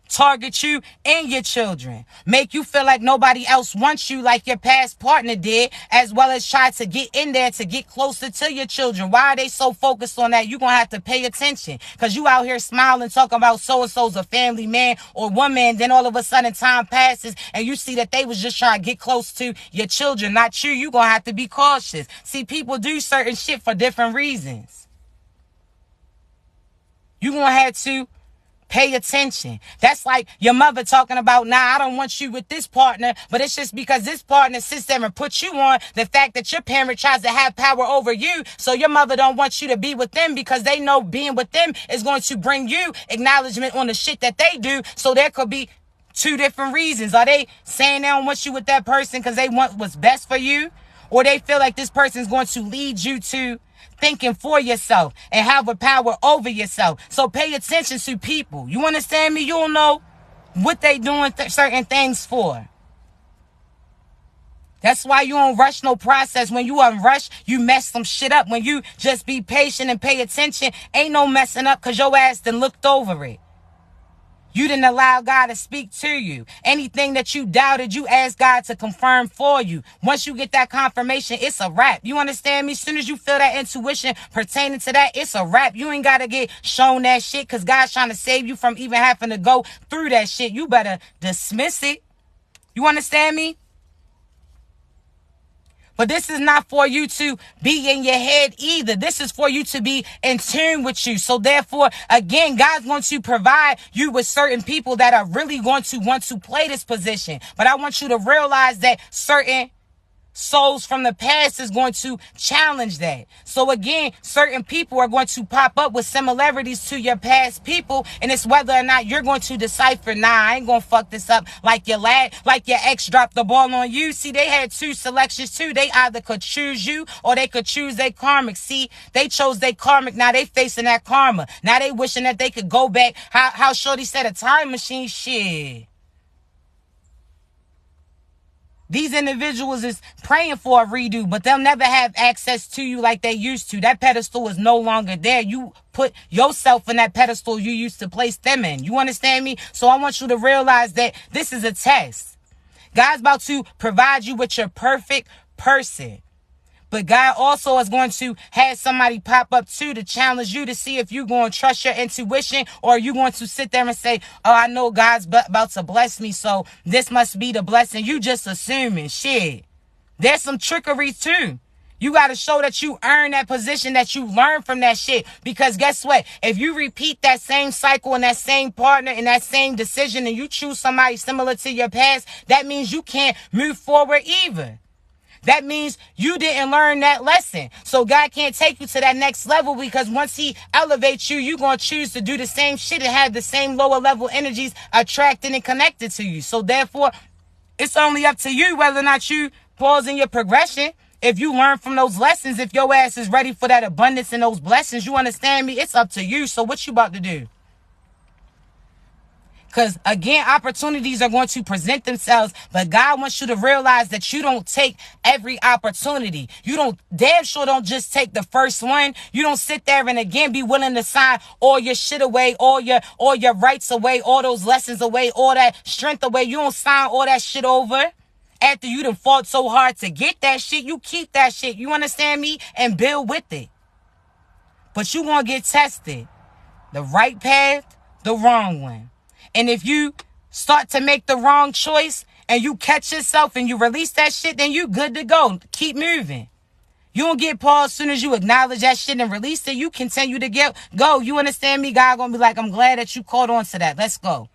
Speaker 1: target you and your children. Make you feel like nobody else wants you like your past partner did, as well as try to get in there to get closer to your children. Why are they so focused on that? You're going to have to pay attention because you out here smiling, talking about so-and-so's a family man or woman. Then all of a sudden time passes and you see that they was just trying to get close to your children, not you. You're going to have to be cautious. See, people do certain shit for different reasons. You're going to have to pay attention. That's like your mother talking about, nah, I don't want you with this partner, but it's just because this partner sits there and puts you on the fact that your parent tries to have power over you. So your mother don't want you to be with them because they know being with them is going to bring you acknowledgement on the shit that they do. So there could be two different reasons. Are they saying they don't want you with that person because they want what's best for you? Or they feel like this person is going to lead you to thinking for yourself and have a power over yourself. So pay attention to people. You understand me? You don't know what they doing certain things for. That's why you don't rush no process. When you unrush, you mess some shit up. When you just be patient and pay attention, ain't no messing up because your ass done looked over it. You didn't allow God to speak to you. Anything that you doubted, you asked God to confirm for you. Once you get that confirmation, it's a wrap. You understand me? As soon as you feel that intuition pertaining to that, it's a wrap. You ain't got to get shown that shit because God's trying to save you from even having to go through that shit. You better dismiss it. You understand me? But this is not for you to be in your head either. This is for you to be in tune with you. So therefore, again, God's going to provide you with certain people that are really going to want to play this position. But I want you to realize that certain souls from the past is going to challenge that. So again, certain people are going to pop up with similarities to your past people, and it's whether or not you're going to decipher, nah, I ain't gonna fuck this up like your ex dropped the ball on you. See, they had two selections too. They either could choose you or they could choose their karmic. See, they chose their karmic. Now they facing that karma. Now they wishing that they could go back. How Shorty said, a time machine. Shit. These individuals is praying for a redo, but they'll never have access to you like they used to. That pedestal is no longer there. You put yourself in that pedestal you used to place them in. You understand me? So I want you to realize that this is a test. God's about to provide you with your perfect person. But God also is going to have somebody pop up too to challenge you to see if you're going to trust your intuition, or are you going to sit there and say, oh, I know God's about to bless me, so this must be the blessing. You just assuming. Shit. There's some trickery too. You got to show that you earn that position, that you learn from that shit. Because guess what? If you repeat that same cycle and that same partner and that same decision and you choose somebody similar to your past, that means you can't move forward either. That means you didn't learn that lesson. So God can't take you to that next level, because once he elevates you, you're going to choose to do the same shit and have the same lower level energies attracted and connected to you. So therefore, it's only up to you whether or not you pause in your progression. If you learn from those lessons, if your ass is ready for that abundance and those blessings, you understand me? It's up to you. So what you about to do? Because, again, opportunities are going to present themselves, but God wants you to realize that you don't take every opportunity. You don't, damn sure don't just take the first one. You don't sit there and, again, be willing to sign all your shit away, all your rights away, all those lessons away, all that strength away. You don't sign all that shit over. After you done fought so hard to get that shit, you keep that shit. You understand me? And build with it. But you going to get tested. The right path, the wrong one. And if you start to make the wrong choice and you catch yourself and you release that shit, then you good to go. Keep moving. You don't get paused as soon as you acknowledge that shit and release it. You continue to go. You understand me? God gonna be like, I'm glad that you caught on to that. Let's go.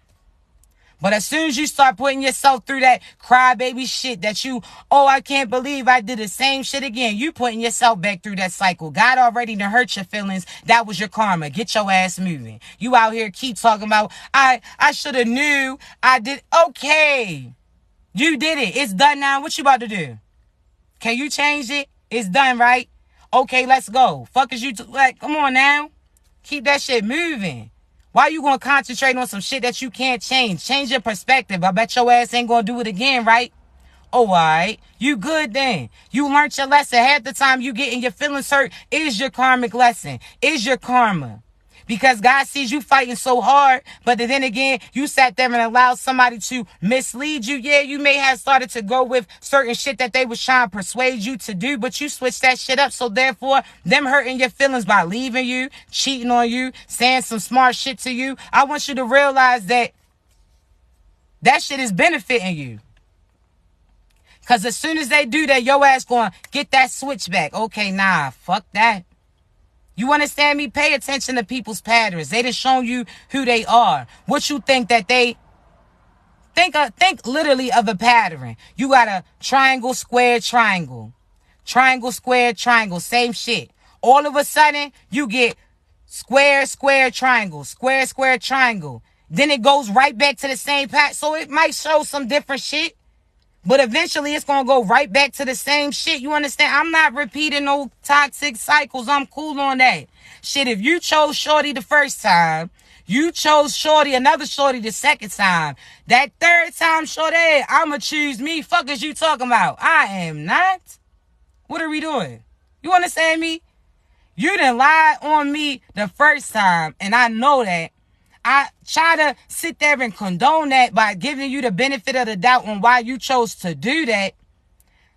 Speaker 1: But as soon as you start putting yourself through that crybaby shit that I can't believe I did the same shit again. You putting yourself back through that cycle. God already done hurt your feelings. That was your karma. Get your ass moving. You out here keep talking about, I should have knew. I did. Okay. You did it. It's done now. What you about to do? Can you change it? It's done, right? Okay, let's go. Fuck is you like, come on now. Keep that shit moving. Why you going to concentrate on some shit that you can't change? Change your perspective. I bet your ass ain't going to do it again, right? Oh, all right. You good then. You learned your lesson. Half the time you getting your feelings hurt is your karmic lesson. Is your karma. Because God sees you fighting so hard, but then again, you sat there and allowed somebody to mislead you. Yeah, you may have started to go with certain shit that they was trying to persuade you to do, but you switched that shit up. So therefore, them hurting your feelings by leaving you, cheating on you, saying some smart shit to you, I want you to realize that that shit is benefiting you. Because as soon as they do that, your ass going to get that switch back. Okay, nah, fuck that. You understand me? Pay attention to people's patterns. They done shown you who they are. What you think that they... Think literally of a pattern. You got a triangle, square, triangle. Triangle, square, triangle. Same shit. All of a sudden, you get square, square, triangle. Square, square, triangle. Then it goes right back to the same pattern. So it might show some different shit. But eventually, it's going to go right back to the same shit. You understand? I'm not repeating no toxic cycles. I'm cool on that. Shit, if you chose shorty the first time, you chose shorty, another shorty the second time. That third time, shorty, I'ma choose me. Fuck is you talking about? I am not. What are we doing? You understand me? You done lied on me the first time, and I know that. I try to sit there and condone that by giving you the benefit of the doubt on why you chose to do that.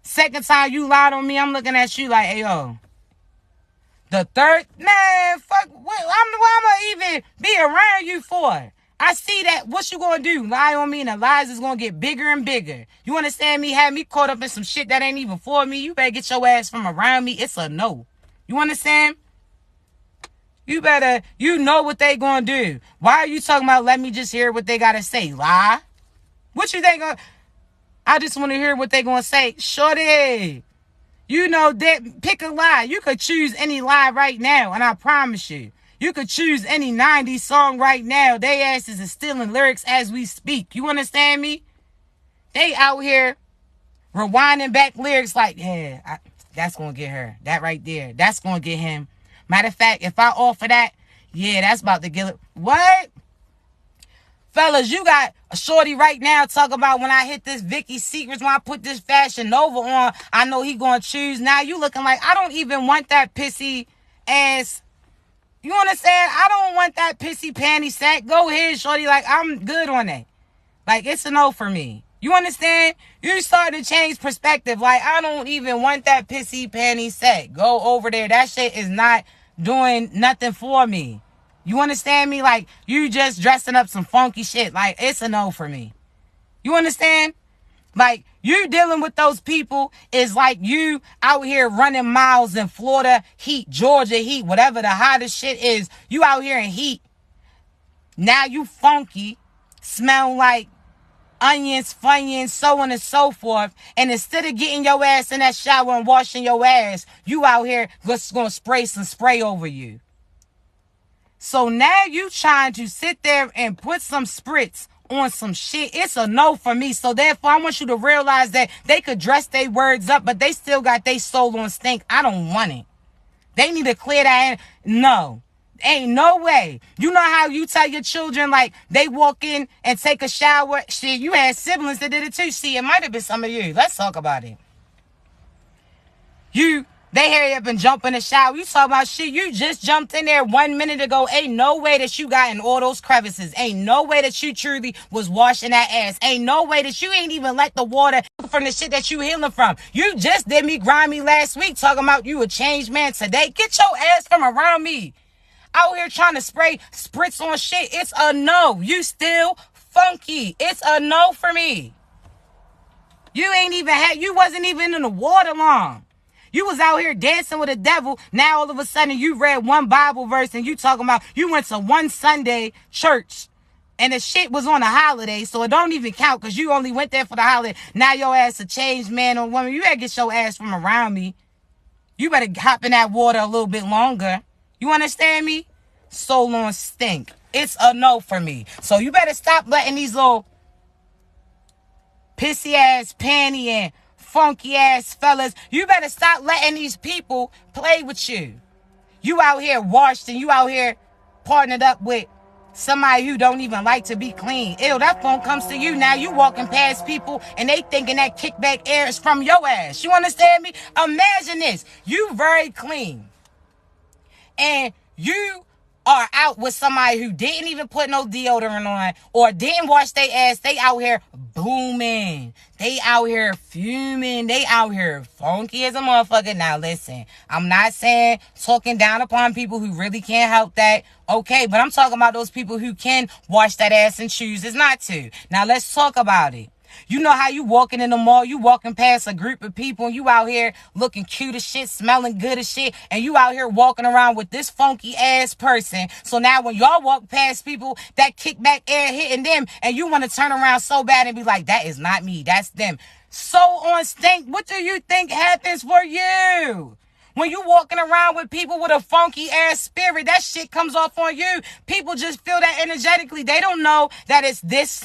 Speaker 1: Second time you lied on me, I'm looking at you like, hey, yo. The third, man, fuck, what I'm going to even be around you for? I see that. What you going to do? Lie on me and the lies is going to get bigger and bigger. You understand me? Have me caught up in some shit that ain't even for me. You better get your ass from around me. It's a no. You understand? You better, you know what they gonna do. Why are you talking about let me just hear what they gotta say? Lie? What you think? I just want to hear what they gonna say. Shorty, you know that, pick a lie. You could choose any lie right now, and I promise you. You could choose any 90s song right now. They asses are stealing lyrics as we speak. You understand me? They out here rewinding back lyrics like, yeah, that's gonna get her. That right there. That's gonna get him. Matter of fact, if I offer that, yeah, that's about to get it. What? Fellas, you got a shorty right now talking about when I hit this Vicky Secrets, when I put this Fashion Nova on, I know he gonna choose. Now you looking like I don't even want that pissy ass. You understand? I don't want that pissy panty sack. Go ahead, shorty. Like, I'm good on that. Like, it's a no for me. You understand? You starting to change perspective. Like, I don't even want that pissy panty sack. Go over there. That shit is not doing nothing for me. You understand me? Like, you just dressing up some funky shit. Like, it's a no for me. You understand? Like, you dealing with those people is like you out here running miles in Florida heat, Georgia heat, whatever the hottest shit is. You out here in heat. Now you funky, smell like onions, funyuns, so on and so forth. And instead of getting your ass in that shower and washing your ass, you out here just gonna spray some spray over you. So now you trying to sit there and put some spritz on some shit. It's a no for me. So therefore, I want you to realize that they could dress their words up, but they still got their soul on stink. I don't want it. They need to clear that. No. Ain't no way. You know how you tell your children, like, they walk in and take a shower? Shit, you had siblings that did it too. See, it might have been some of you. Let's talk about it. They hurry up and jump in the shower. You talk about shit. You just jumped in there 1 minute ago. Ain't no way that you got in all those crevices. Ain't no way that you truly was washing that ass. Ain't no way that you ain't even let the water from the shit that you healing from. You just did me grimy last week talking about you a changed man today. Get your ass from around me. Out here trying to spray spritz on shit. It's a no. You still funky. It's a no for me. You wasn't even in the water long. You was out here dancing with the devil. Now all of a sudden you read one Bible verse and you talking about you went to one Sunday church and the shit was on a holiday, so it don't even count because you only went there for the holiday. Now your ass a changed man or woman. You better get your ass from around me. You better hop in that water a little bit longer. You understand me? Soul on stink. It's a no for me. So you better stop letting these little pissy ass panty and funky ass fellas, you better stop letting these people play with you. You out here washed and you out here partnered up with somebody who don't even like to be clean. Ew, that phone comes to you now. You walking past people and they thinking that kickback air is from your ass. You understand me? Imagine this. You very clean. And you are out with somebody who didn't even put no deodorant on or didn't wash their ass. They out here booming. They out here fuming. They out here funky as a motherfucker. Now listen, I'm not saying talking down upon people who really can't help that. Okay, but I'm talking about those people who can wash that ass and chooses not to. Now let's talk about it. You know how you walking in the mall, you walking past a group of people, and you out here looking cute as shit, smelling good as shit, and you out here walking around with this funky ass person. So now when y'all walk past people, that kickback air hitting them, and you want to turn around so bad and be like, that is not me, that's them. So on stink, what do you think happens for you? When you walking around with people with a funky ass spirit, that shit comes off on you. People just feel that energetically. They don't know that it's this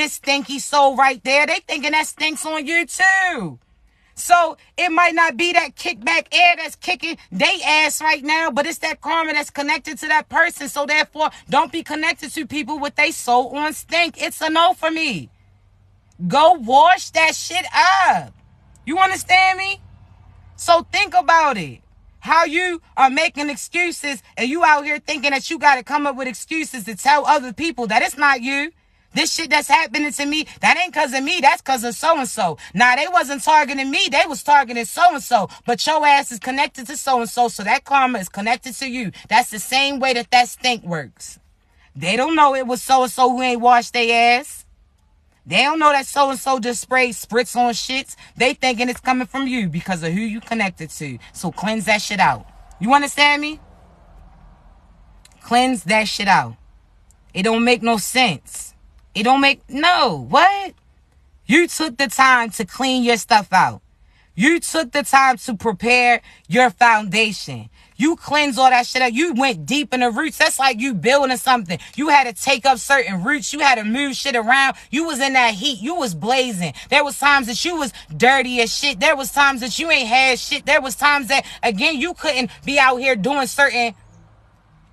Speaker 1: stinky soul right there. They thinking that stinks on you too. So it might not be that kickback air that's kicking they ass right now, but it's that karma that's connected to that person. So therefore, don't be connected to people with their soul on stink. It's a no for me. Go wash that shit up. You understand me? So think about it. How you are making excuses and you out here thinking that you got to come up with excuses to tell other people that it's not you. This shit that's happening to me, that ain't because of me. That's because of so-and-so. Nah, they wasn't targeting me. They was targeting so-and-so. But your ass is connected to so-and-so. So that karma is connected to you. That's the same way that stink works. They don't know it was so-and-so who ain't washed their ass. They don't know that so-and-so just sprayed spritz on shits. They thinking it's coming from you because of who you connected to. So cleanse that shit out. You understand me? Cleanse that shit out. It don't make no sense. What? You took the time to clean your stuff out. You took the time to prepare your foundation. You cleanse all that shit up. You went deep in the roots. That's like you building something. You had to take up certain roots. You had to move shit around. You was in that heat. You was blazing. There was times that you was dirty as shit. There was times that you ain't had shit. There was times that, again, you couldn't be out here doing certain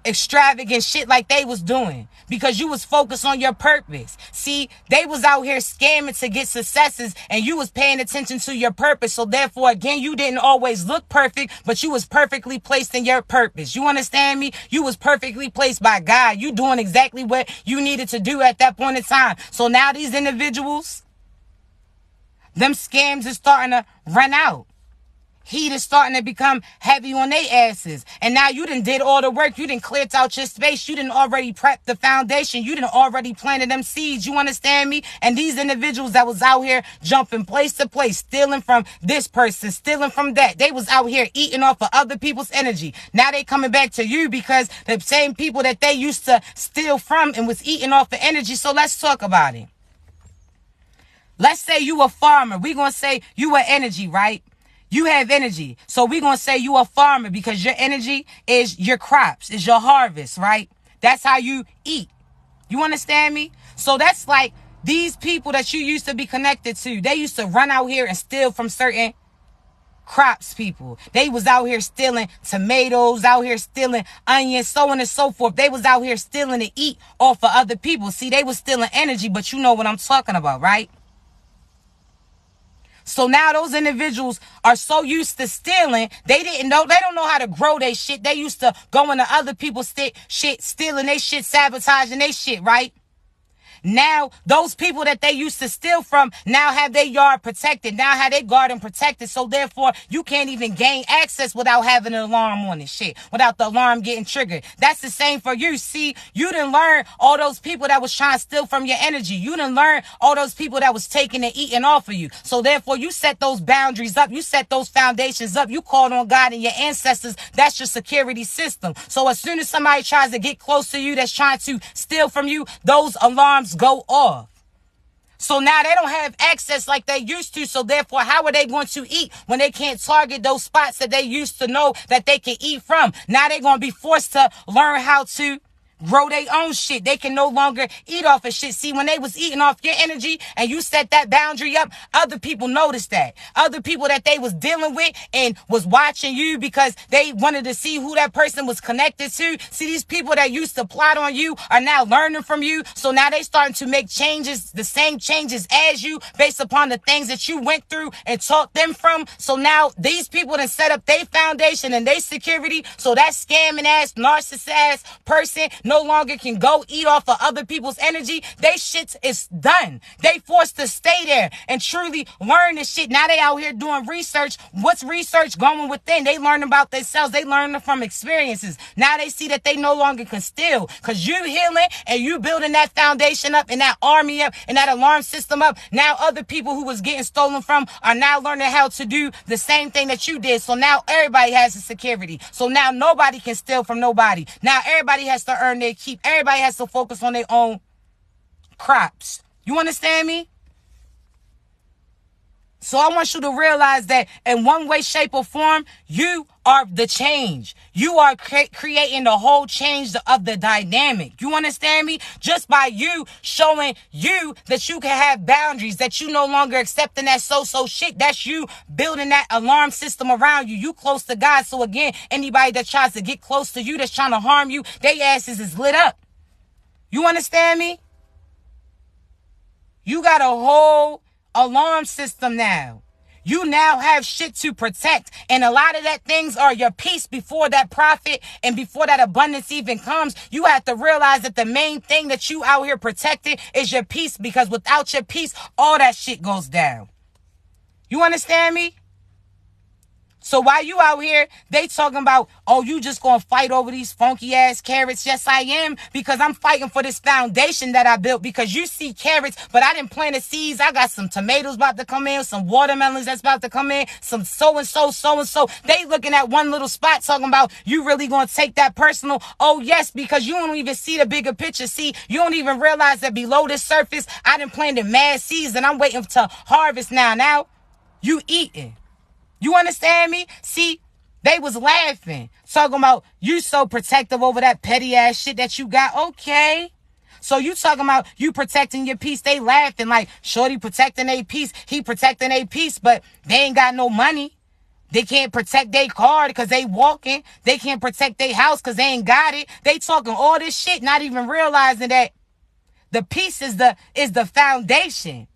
Speaker 1: extravagant shit like they was doing because you was focused on your purpose. See, they was out here scamming to get successes and you was paying attention to your purpose. So therefore, again, you didn't always look perfect, but you was perfectly placed in your purpose. You understand me? You was perfectly placed by God. You doing exactly what you needed to do at that point in time. So now these individuals, them scams is starting to run out. Heat is starting to become heavy on their asses. And now you done did all the work. You done cleared out your space. You done already prepped the foundation. You done already planted them seeds. You understand me? And these individuals that was out here jumping place to place, stealing from this person, stealing from that. They was out here eating off of other people's energy. Now they coming back to you because the same people that they used to steal from and was eating off the energy. So let's talk about it. Let's say you a farmer. We gonna say you an energy, right? You have energy. So we're going to say you a farmer because your energy is your crops, is your harvest, right? That's how you eat. You understand me? So that's like these people that you used to be connected to. They used to run out here and steal from certain crops people. They was out here stealing tomatoes, out here stealing onions, so on and so forth. They was out here stealing to eat off of other people. See, they was stealing energy, but you know what I'm talking about, right? So now those individuals are so used to stealing, they don't know how to grow their shit. They used to go into other people's shit, stealing their shit, sabotaging their shit, right? Now, those people that they used to steal from now have their yard protected. Now have their garden protected. So therefore, you can't even gain access without having an alarm on this shit, without the alarm getting triggered. That's the same for you. See, you didn't learn all those people that was trying to steal from your energy. You didn't learn all those people that was taking and eating off of you. So therefore, you set those boundaries up. You set those foundations up. You called on God and your ancestors. That's your security system. So as soon as somebody tries to get close to you that's trying to steal from you, those alarms go off. So now they don't have access like they used to. So therefore, how are they going to eat when they can't target those spots that they used to know that they can eat from? Now they're going to be forced to learn how to grow their own shit. They can no longer eat off of shit. See, when they was eating off your energy and you set that boundary up, other people noticed that. Other people that they was dealing with and was watching you because they wanted to see who that person was connected to. See, these people that used to plot on you are now learning from you. So now they starting to make changes, the same changes as you based upon the things that you went through and taught them from. So now these people done set up their foundation and their security. So that scamming ass, narcissist ass person no longer can go eat off of other people's energy. They shit is done. They forced to stay there and truly learn this shit. Now they out here doing research. What's research going within? They learn about themselves. They learn from experiences. Now they see that they no longer can steal because you healing and you building that foundation up and that army up and that alarm system up. Now other people who was getting stolen from are now learning how to do the same thing that you did. So now everybody has a security. So now nobody can steal from nobody. Now everybody has to earn their keep. Everybody has to focus on their own crops. You understand me? So I want you to realize that in one way, shape, or form, you are the change. You are creating the whole change of the dynamic. You understand me? Just by you showing you that you can have boundaries, that you no longer accepting that so-so shit. That's you building that alarm system around you. You close to God. So again, anybody that tries to get close to you, that's trying to harm you, their asses is lit up. You understand me? You got a whole alarm system now. You now have shit to protect. And a lot of that things are your peace before that profit and before that abundance even comes. You have to realize that the main thing that you out here protecting is your peace, because without your peace, all that shit goes down. You understand me? So while you out here, they talking about, oh, you just gonna fight over these funky ass carrots. Yes, I am, because I'm fighting for this foundation that I built. Because you see carrots, but I didn't plant the seeds. I got some tomatoes about to come in, some watermelons that's about to come in, some so-and-so, so-and-so. They looking at one little spot talking about, you really gonna take that personal? Oh, yes, because you don't even see the bigger picture. See, you don't even realize that below the surface, I done planted mad seeds and I'm waiting to harvest now. Now, you eating. You understand me? See, they was laughing, talking about you so protective over that petty ass shit that you got. Okay. So you talking about you protecting your peace. They laughing like, shorty protecting a peace. He protecting a peace, but they ain't got no money. They can't protect their car because they walking. They can't protect their house because they ain't got it. They talking all this shit, not even realizing that the peace is the foundation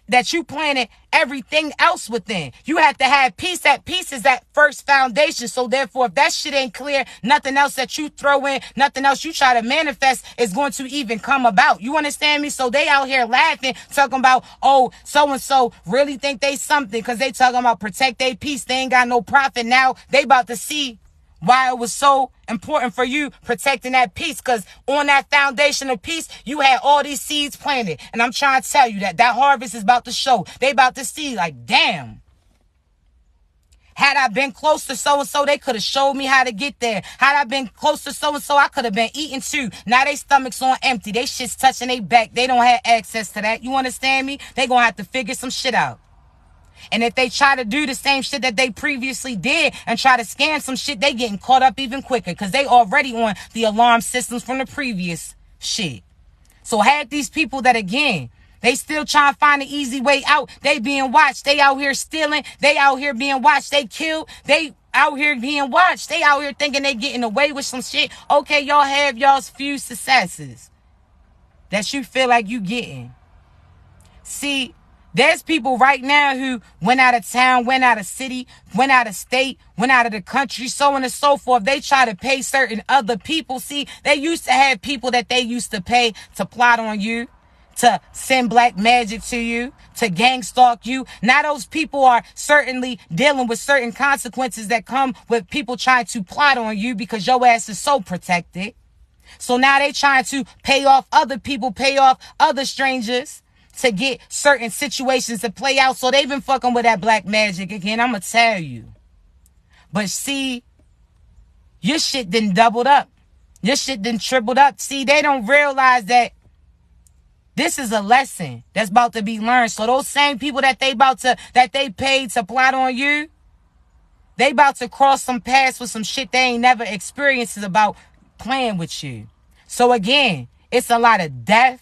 Speaker 1: that you planted everything else within. You have to have peace. That peace is that first foundation. So therefore, if that shit ain't clear, nothing else that you throw in, nothing else you try to manifest is going to even come about. You understand me? So they out here laughing, talking about, oh, so-and-so really think they something because they talking about protect their peace. They ain't got no profit. Now they about to see why it was so important for you protecting that peace, because on that foundation of peace, you had all these seeds planted. And I'm trying to tell you that harvest is about to show. They about to see, like, damn. Had I been close to so-and-so, they could have showed me how to get there. Had I been close to so-and-so, I could have been eating too. Now they stomachs on empty. They shit's touching their back. They don't have access to that. You understand me? They gonna have to figure some shit out. And if they try to do the same shit that they previously did and try to scam some shit, they getting caught up even quicker because they already on the alarm systems from the previous shit. So had these people that, again, they still trying to find an easy way out. They being watched. They out here stealing. They out here being watched. They killed. They out here being watched. They out here thinking they getting away with some shit. Okay, y'all have y'all's few successes that you feel like you getting. See, there's people right now who went out of town, went out of city, went out of state, went out of the country, so on and so forth. They try to pay certain other people. See, they used to have people that they used to pay to plot on you, to send black magic to you, to gang stalk you. Now those people are certainly dealing with certain consequences that come with people trying to plot on you because your ass is so protected. So now they trying to pay off other people, pay off other strangers to get certain situations to play out. So they've been fucking with that black magic again. I'm going to tell you. But see, your shit done doubled up. Your shit done tripled up. See, they don't realize that this is a lesson that's about to be learned. So those same people that they paid to plot on you, they about to cross some paths with some shit they ain't never experienced about playing with you. So again, it's a lot of death.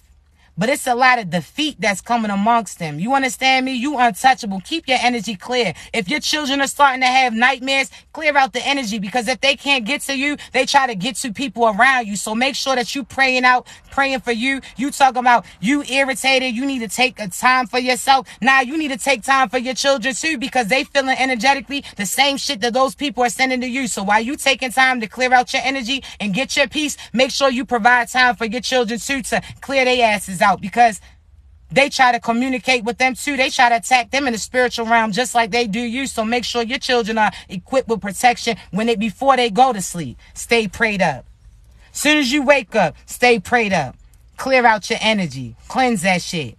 Speaker 1: But it's a lot of defeat that's coming amongst them. You understand me? You untouchable. Keep your energy clear. If your children are starting to have nightmares, clear out the energy, because if they can't get to you, they try to get to people around you. So make sure that you praying for you. You talking about you irritated. You need to take a time for yourself. Now you need to take time for your children too, because they feeling energetically the same shit that those people are sending to you. So while you taking time to clear out your energy and get your peace, make sure you provide time for your children too to clear their asses out, because they try to communicate with them too. They try to attack them in the spiritual realm just like they do you. So make sure your children are equipped with protection before they go to sleep. Stay prayed up. Soon as you wake up, stay prayed up. Clear out your energy. Cleanse that shit.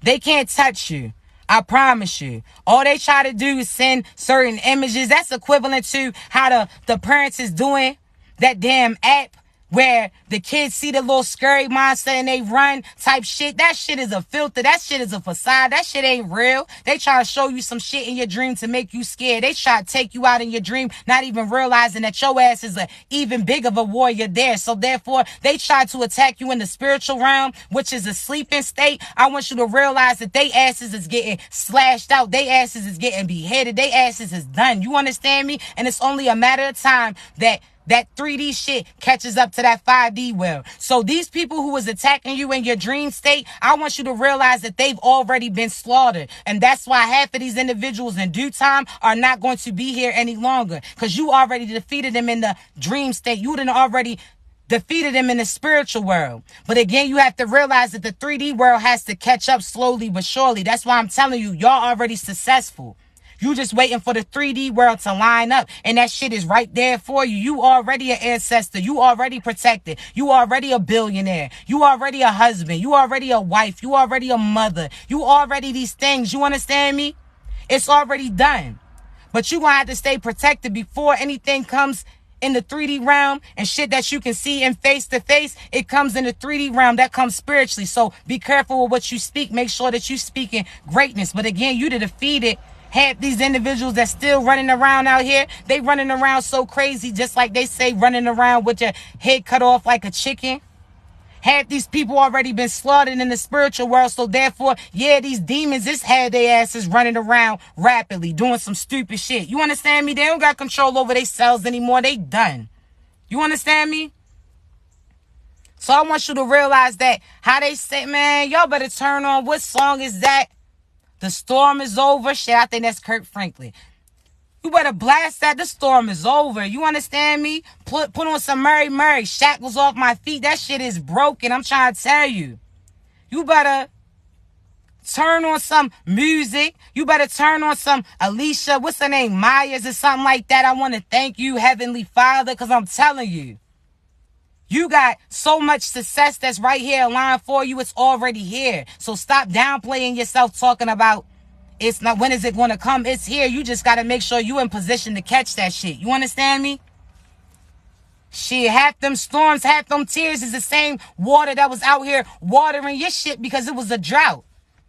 Speaker 1: They can't touch you. I promise you. All they try to do is send certain images. That's equivalent to how the parents is doing that damn app where the kids see the little scary monster and they run type shit. That shit is a filter. That shit is a facade. That shit ain't real. They try to show you some shit in your dream to make you scared. They try to take you out in your dream, not even realizing that your ass is a even big of a warrior there. So therefore, they try to attack you in the spiritual realm, which is a sleeping state. I want you to realize that they asses is getting slashed out. They asses is getting beheaded. They asses is done. You understand me? And it's only a matter of time that 3D shit catches up to that 5D world. So these people who was attacking you in your dream state, I want you to realize that they've already been slaughtered. And that's why half of these individuals in due time are not going to be here any longer. Because you already defeated them in the dream state. You done already defeated them in the spiritual world. But again, you have to realize that the 3D world has to catch up slowly but surely. That's why I'm telling you, y'all already successful. You just waiting for the 3D world to line up, and that shit is right there for you. You already an ancestor. You already protected. You already a billionaire. You already a husband. You already a wife. You already a mother. You already these things. You understand me? It's already done. But you gonna have to stay protected before anything comes in the 3D realm, and shit that you can see in face to face, it comes in the 3D realm. That comes spiritually. So be careful with what you speak. Make sure that you speaking greatness. But again, you to defeat it. Have these individuals that still running around out here. They running around so crazy, just like they say, running around with your head cut off like a chicken. Half these people already been slaughtered in the spiritual world, so therefore, yeah, these demons just had their asses running around rapidly, doing some stupid shit. You understand me? They don't got control over their cells anymore. They done. You understand me? So I want you to realize that how they say, man, y'all better turn on. What song is that? The storm is over. Shit, I think that's Kirk Franklin. You better blast that. The storm is over. You understand me? Put on some Murray Murray. Shackles off my feet. That shit is broken. I'm trying to tell you. You better turn on some music. You better turn on some Alicia. What's her name? Myers or something like that. I want to thank you, Heavenly Father, because I'm telling you. You got so much success that's right here aligned for you. It's already here. So stop downplaying yourself talking about it's not, when is it going to come? It's here. You just got to make sure you in position to catch that shit. You understand me? Shit, half them storms, half them tears is the same water that was out here watering your shit because it was a drought.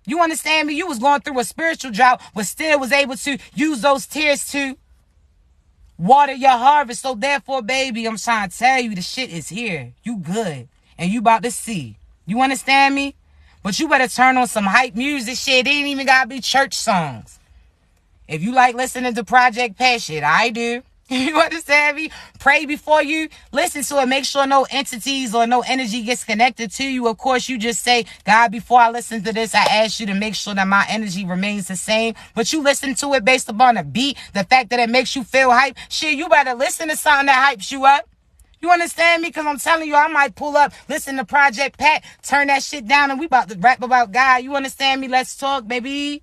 Speaker 1: You understand me? You was going through a spiritual drought, but still was able to use those tears to water your harvest. So therefore, baby, I'm trying to tell you, the shit is here. You good. And you about to see. You understand me? But you better turn on some hype music shit. It ain't even gotta be church songs. If you like listening to Project Pat shit, I do. You understand me? Pray before you listen to it. Make sure no entities or no energy gets connected to you. Of course, you just say, God, before I listen to this, I ask you to make sure that my energy remains the same. But you listen to it based upon a beat, the fact that it makes you feel hype. Shit, you better listen to something that hypes you up. You understand me? Because I'm telling you, I might pull up, listen to Project Pat, turn that shit down, and we about to rap about God. You understand me? Let's talk, baby.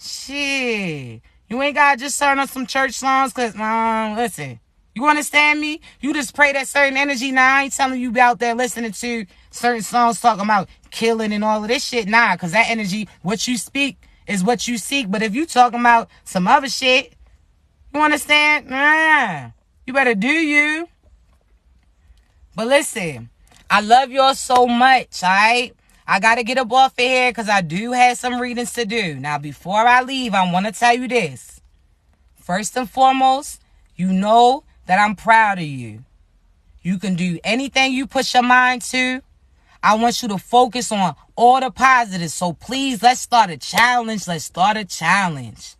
Speaker 1: Shit. You ain't got to just turn on some church songs because, listen. You understand me? You just pray that certain energy. Now, I ain't telling you out there listening to certain songs talking about killing and all of this shit. Nah, because that energy, what you speak is what you seek. But if you talking about some other shit, you understand? Nah. You better do you. But listen, I love y'all so much, all right? I got to get up off of here because I do have some readings to do. Now, before I leave, I want to tell you this. First and foremost, you know that I'm proud of you. You can do anything you put your mind to. I want you to focus on all the positives. So please, let's start a challenge. Let's start a challenge.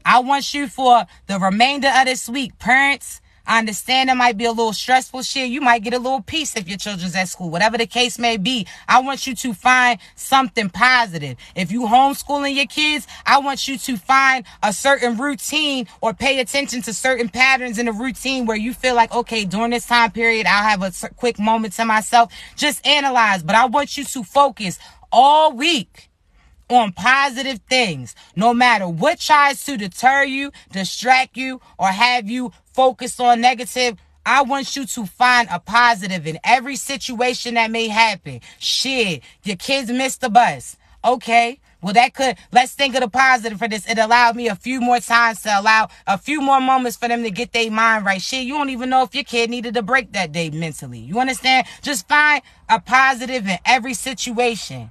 Speaker 1: I want you for the remainder of this week, parents. I understand it might be a little stressful shit. You might get a little peace if your children's at school. Whatever the case may be, I want you to find something positive. If you homeschooling your kids, I want you to find a certain routine or pay attention to certain patterns in the routine where you feel like, okay, during this time period, I'll have a quick moment to myself. Just analyze. But I want you to focus all week on positive things, no matter what tries to deter you, distract you, or have you focused on negative. I want you to find a positive in every situation that may happen. Shit, your kids missed the bus. Okay, well let's think of the positive for this. It allowed me a few more times to allow a few more moments for them to get their mind right. Shit, you don't even know if your kid needed a break that day mentally. You understand? Just find a positive in every situation.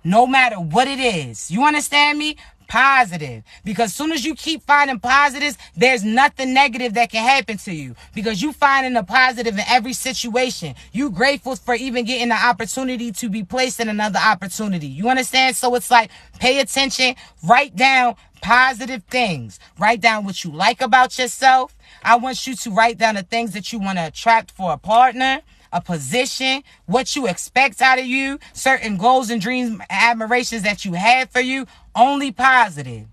Speaker 1: No matter what it is. You understand me? Positive. Because as soon as you keep finding positives, there's nothing negative that can happen to you. Because you finding the positive in every situation. You grateful for even getting the opportunity to be placed in another opportunity. You understand? So it's like, pay attention. Write down positive things. Write down what you like about yourself. I want you to write down the things that you want to attract for a partner, a position, what you expect out of you, certain goals and dreams, admirations that you have for you. Only positive.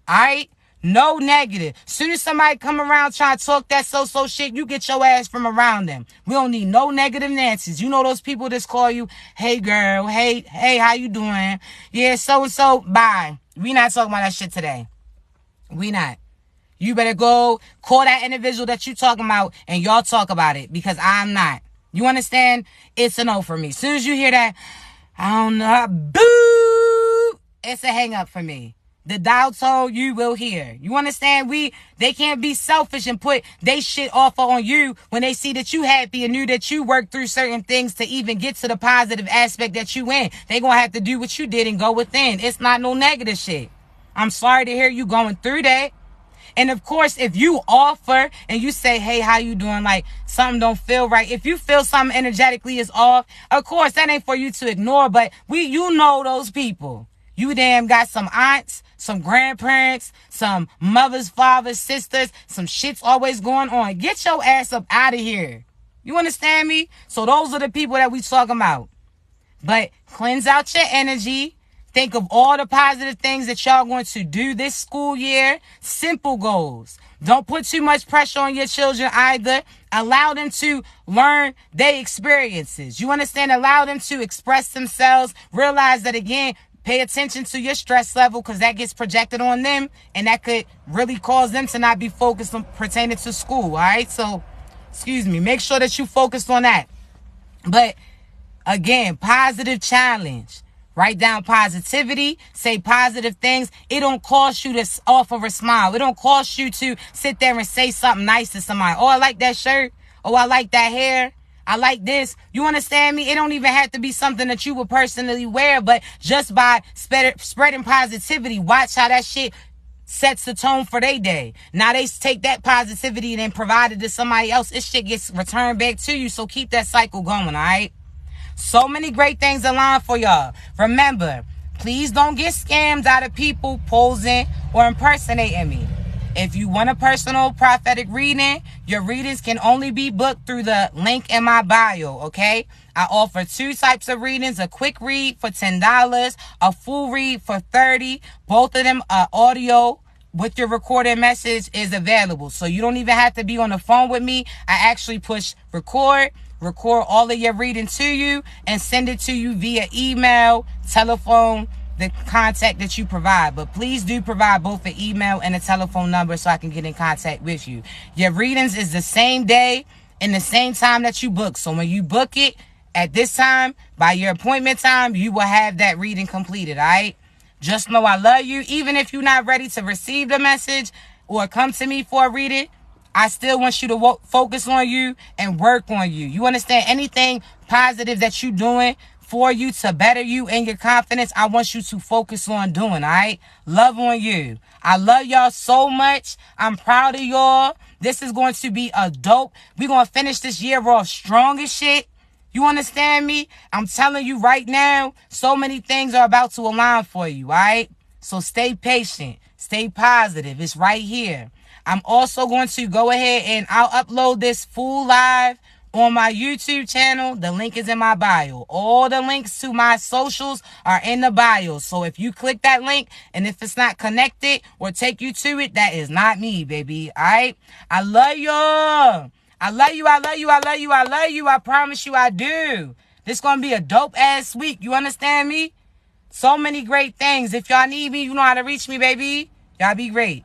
Speaker 1: All right? No negative. Soon as somebody come around trying to talk that so-so shit, you get your ass from around them. We don't need no negative Nancy's. You know those people that call you, hey girl, hey, how you doing? Yeah, so-and-so, bye. We not talking about that shit today. We not. You better go call that individual that you talking about and y'all talk about it because I'm not. You understand? It's a no for me. As soon as you hear that, I don't know, boo, it's a hang up for me. The dial tone you will hear. You understand? They can't be selfish and put they shit off on you when they see that you happy and knew that you worked through certain things to even get to the positive aspect that you in. They gonna have to do what you did and go within. It's not no negative shit. I'm sorry to hear you going through that. And of course, if you offer and you say, hey, how you doing? Like something don't feel right. If you feel something energetically is off, of course, that ain't for you to ignore, but you know those people. You damn got some aunts, some grandparents, some mothers, fathers, sisters, some shit's always going on. Get your ass up out of here. You understand me? So those are the people that we talking about. But cleanse out your energy. Think of all the positive things that y'all going to do this school year. Simple goals. Don't put too much pressure on your children either. Allow them to learn their experiences. You understand? Allow them to express themselves. Realize that, again, pay attention to your stress level because that gets projected on them and that could really cause them to not be focused on pertaining to school. All right? So, make sure that you focus on that. But again, positive challenge. Write down positivity, say positive things. It don't cost you to offer a smile. It don't cost you to sit there and say something nice to somebody. Oh, I like that shirt. Oh, I like that hair. I like this. You understand me? It don't even have to be something that you would personally wear, but just by spreading positivity, watch how that shit sets the tone for their day. Now they take that positivity and then provide it to somebody else. This shit gets returned back to you. So keep that cycle going, all right? So many great things aligned for y'all. Remember, please don't get scammed out of people posing or impersonating me. If you want a personal prophetic reading, your readings can only be booked through the link in my bio, okay? I offer 2 types of readings, a quick read for $10, a full read for $30. Both of them are audio with your recorded message is available. So you don't even have to be on the phone with me. I actually push record all of your reading to you and send it to you via email, telephone, the contact that you provide. But please do provide both an email and a telephone number so I can get in contact with you. Your readings is the same day and the same time that you book. So when you book it at this time, by your appointment time, you will have that reading completed, all right? Just know I love you. Even if you're not ready to receive the message or come to me for a reading, I still want you to focus on you and work on you. You understand? Anything positive that you're doing for you to better you and your confidence, I want you to focus on doing, all right? Love on you. I love y'all so much. I'm proud of y'all. This is going to be a dope. We're going to finish this year off strong as shit. You understand me? I'm telling you right now, so many things are about to align for you, all right? So stay patient. Stay positive. It's right here. I'm also going to go ahead and I'll upload this full live on my YouTube channel. The link is in my bio. All the links to my socials are in the bio. So if you click that link and if it's not connected or take you to it, that is not me, baby. All right? I love y'all. I love you. I love you. I love you. I love you. I promise you I do. This going to be a dope ass week. You understand me? So many great things. If y'all need me, you know how to reach me, baby. Y'all be great.